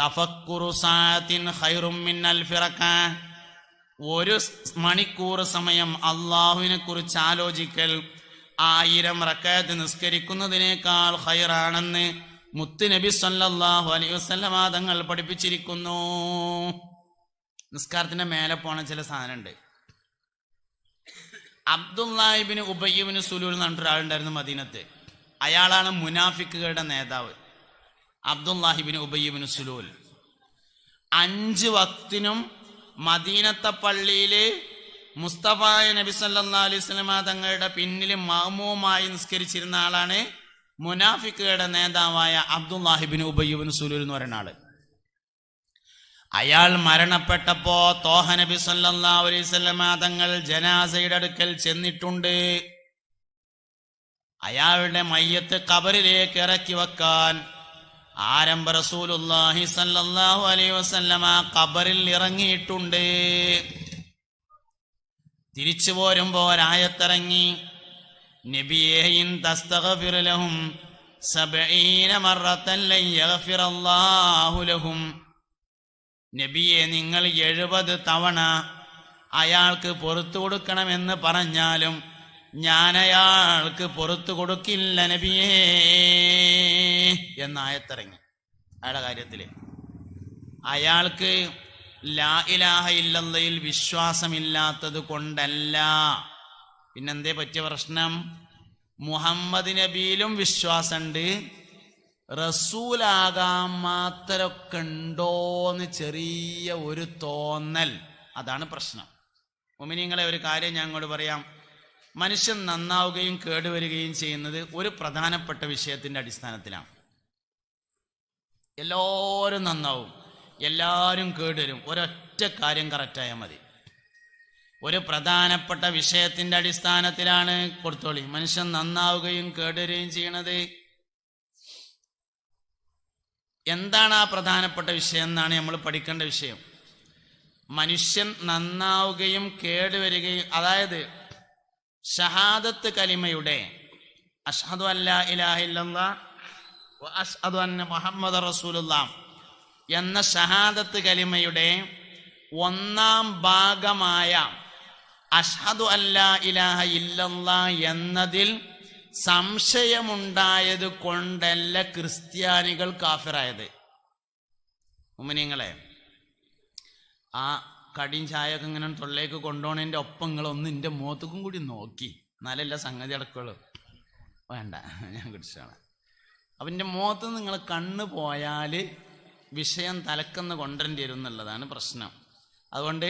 S1: തഫക്കുറു സഅത്തിൻ ഖൈറും മിൻ അൽഫി റക്അ, ഒരു മണിക്കൂർ സമയം അള്ളാഹുവിനെ കുറിച്ച് ആലോചിക്കൽ 1000 റക്അത്ത് നിസ്കരിക്കുന്നതിനേക്കാൾ ഖൈറാണെന്ന് മുത്തുനബി സല്ലല്ലാഹു അലൈഹി വസല്ലമ തങ്ങൾ പഠിപ്പിച്ചിരിക്കുന്നു. നിസ്കാരത്തിന്റെ മേലെ പോണ ചില സാധനമുണ്ട്. അബ്ദുല്ലാഹി ഇബ്നു ഉബയ്യ് ഇബ്നു സുലൂൽ എന്ന് പറഞ്ഞിട്ട് ഒരാളുണ്ടായിരുന്നു മദീനത്ത്. അയാളാണ് മുനാഫിക്കുകളുടെ നേതാവ്, അബ്ദുല്ലാഹി ഇബ്നു ഉബയ്യ് ഇബ്നു സുലൂൽ. 5 വക്തിനും മദീനത്തെ പള്ളിയില് മുസ്തഫായ നബി സല്ലല്ലാഹു അലൈഹി വസല്ലമ തങ്ങളുടെ പിന്നിൽ മഅ്മൂമായി നിസ്കരിച്ചിരുന്ന ആളാണ് മുനാഫിക്കുകളുടെ നേതാവായ അബ്ദുല്ലാഹി ഇബ്നു ഉബയ്യ് ഇബ്നു സുലൂൽ എന്ന് പറയുന്ന ആള്. അയാൾ മരണപ്പെട്ടപ്പോ തോഹ നബി സല്ലല്ലാഹു അലൈഹി വസല്ലമ തങ്ങൾ ജനാസയുടെ അടുക്കൽ ചെന്നിട്ടുണ്ട്. അയാളുടെ മയ്യത്ത് ഖബറിലേക്ക് ഇറക്കി വെക്കാൻ ആരംഭ റസൂലുള്ളാഹി സല്ലല്ലാഹു അലൈഹി വസല്ലമ ഖബറിൽ ഇറങ്ങിയിട്ടുണ്ട്. തിരിച്ചു പോരുമ്പോ ഒരായത്തിറങ്ങി, നബിയേ ഇൻ തസ്തഗ്ഫിർ ലഹും 70 മറത്തൻ ലൻ യഗ്ഫിറല്ലാഹു ലഹും. നബിയെ, നിങ്ങൾ 70 തവണ അയാൾക്ക് പുറത്തു കൊടുക്കണമെന്ന് പറഞ്ഞാലും ഞാൻ അയാൾക്ക് പുറത്തു കൊടുക്കില്ല നബിയേ എന്നായത്തിറങ്ങി. അയാളുടെ കാര്യത്തില് അയാൾക്ക് ലാ ഇലാഹ ഇല്ലല്ലയിൽ വിശ്വാസമില്ലാത്തത് കൊണ്ടല്ല. പിന്നെന്തേ പറ്റിയ പ്രശ്നം? മുഹമ്മദ് നബിയിലും വിശ്വാസമുണ്ട്, റസൂലാകാൻ മാത്രമൊക്കെ ഉണ്ടോന്ന് ചെറിയ ഒരു തോന്നൽ, അതാണ് പ്രശ്നം. മുഅ്മിനീങ്ങളെ, ഒരു കാര്യം ഞാൻ അങ്ങോട്ട് പറയാം. മനുഷ്യൻ നന്നാവുകയും കേടുവരികയും ചെയ്യുന്നത് ഒരു പ്രധാനപ്പെട്ട വിഷയത്തിന്റെ അടിസ്ഥാനത്തിലാണ്. എല്ലാവരും നന്നാവും, എല്ലാവരും കേടുവരും. ഒരൊറ്റ കാര്യം കറക്റ്റായാൽ മതി. ഒരു പ്രധാനപ്പെട്ട വിഷയത്തിന്റെ അടിസ്ഥാനത്തിലാണ് കൊടുത്തോളി മനുഷ്യൻ നന്നാവുകയും കേടുവരികയും ചെയ്യണത്. എന്താണ് ആ പ്രധാനപ്പെട്ട വിഷയം എന്നാണ് നമ്മൾ പഠിക്കേണ്ട വിഷയം. മനുഷ്യൻ നന്നാവുകയും കേടുവരികയും, അതായത് ഷഹാദത്ത് കലിമയുടെ അഷ്ഹദു അല്ലാ ഇലാഹ ഇല്ലല്ലാഹ് വ അഷ്ഹദു അന്ന മുഹമ്മദ റസൂലുള്ളാഹ് എന്ന ഷഹാദത്ത് കലിമയുടെ 1-ാം ഭാഗമായ അഷ്ഹദു അല്ലാ ഇലാഹ ഇല്ലല്ലാഹ് എന്നതിൽ സംശയമുണ്ടായത് കൊണ്ടല്ല ക്രിസ്ത്യാനികൾ കാഫിറായത്. മുഅ്മിനീങ്ങളെ, ആ കടിയും ചായയൊക്കെ ഇങ്ങനെ തൊള്ളേക്ക് കൊണ്ടുപോണതിൻ്റെ ഒപ്പം നിങ്ങളൊന്ന് എൻ്റെ മുഖത്തേക്കും കൂടി നോക്കി, എന്നാലല്ല സംഗതി അടക്കുള്ളൂ. വേണ്ട, ഞാൻ കുടിച്ചാണ്. അപ്പം എൻ്റെ മുഖത്ത് നിങ്ങൾ കണ്ണ് പോയാൽ വിഷയം തലക്കെന്ന് കൊണ്ടുവരേണ്ടി വരും എന്നുള്ളതാണ് പ്രശ്നം. അതുകൊണ്ട്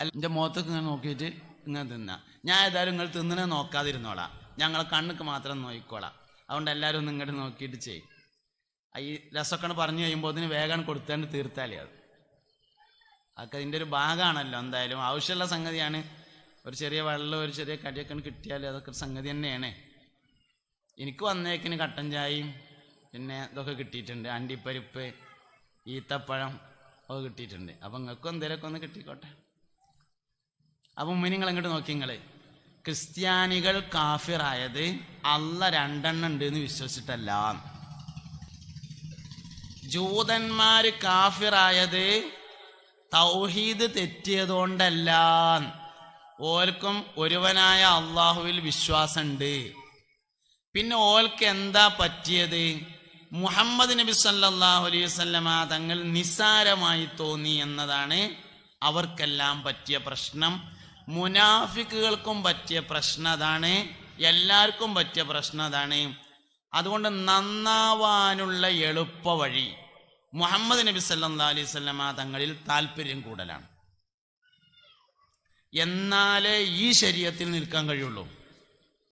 S1: എൻ്റെ മുഖത്തേക്ക് ഇങ്ങനെ നോക്കിയിട്ട് ഇങ്ങനെ തിന്നാം. ഞാൻ ഏതായാലും നിങ്ങൾ തിന്നണേ നോക്കാതിരുന്നോളാം, ഞങ്ങളെ കണ്ണുക്ക് മാത്രം നോക്കിക്കോളാം. അതുകൊണ്ട് എല്ലാവരും ഒന്ന് ഇങ്ങോട്ട് നോക്കിയിട്ട് ചെയ്യും. ഈ രസമൊക്കെ പറഞ്ഞു കഴിയുമ്പോൾ അതിന് വേഗം കൊടുത്തേണ്ട തീർത്താലേ അതൊക്കെ അതിൻ്റെ ഒരു ഭാഗമാണല്ലോ. എന്തായാലും ആവശ്യമുള്ള സംഗതിയാണ്. ഒരു ചെറിയ വെള്ളം, ഒരു ചെറിയ കടിയൊക്കെ കിട്ടിയാൽ അതൊക്കെ സംഗതി തന്നെയാണ്. എനിക്ക് വന്നേക്കിന് കട്ടൻ ചായയും പിന്നെ ഇതൊക്കെ കിട്ടിയിട്ടുണ്ട്, അണ്ടിപ്പരിപ്പ്, ഈത്തപ്പഴം ഒക്കെ കിട്ടിയിട്ടുണ്ട്. അപ്പം നിങ്ങൾക്കും എന്തെങ്കിലുമൊക്കെ ഒന്ന് കിട്ടിക്കോട്ടെ. അപ്പം നിങ്ങൾ ഇങ്ങോട്ട് നോക്കി, നിങ്ങൾ ക്രിസ്ത്യാനികൾ കാഫിറായത് അള്ള 2 ഉണ്ട് എന്ന് വിശ്വസിച്ചിട്ടല്ല. ജൂതന്മാര് കാഫിറായത് തൗഹീദ് തെറ്റിയതുകൊണ്ടല്ല, ഓൽക്കും ഒരുവനായ അള്ളാഹുവിൽ വിശ്വാസമുണ്ട്. പിന്നെ ഓൽക്ക് എന്താ പറ്റിയത്? മുഹമ്മദ് നബി സല്ലല്ലാഹു അലൈഹി വസല്ലമ തങ്ങൾ നിസ്സാരമായി തോന്നി എന്നതാണ് അവർക്കെല്ലാം പറ്റിയ പ്രശ്നം. മുനാഫിക്കുകൾക്കും പറ്റിയ പ്രശ്നം അതാണ്, എല്ലാവർക്കും പറ്റിയ പ്രശ്നം അതാണ്. അതുകൊണ്ട് നന്നാവാനുള്ള എളുപ്പ വഴി മുഹമ്മദ് നബി സല്ലല്ലാഹു അലൈഹി വസല്ലമ തങ്ങളിൽ താല്പര്യം കൂടുതലാണ്. എന്നാലേ ഈ ശരീഅത്തിൽ നിൽക്കാൻ കഴിയുള്ളൂ.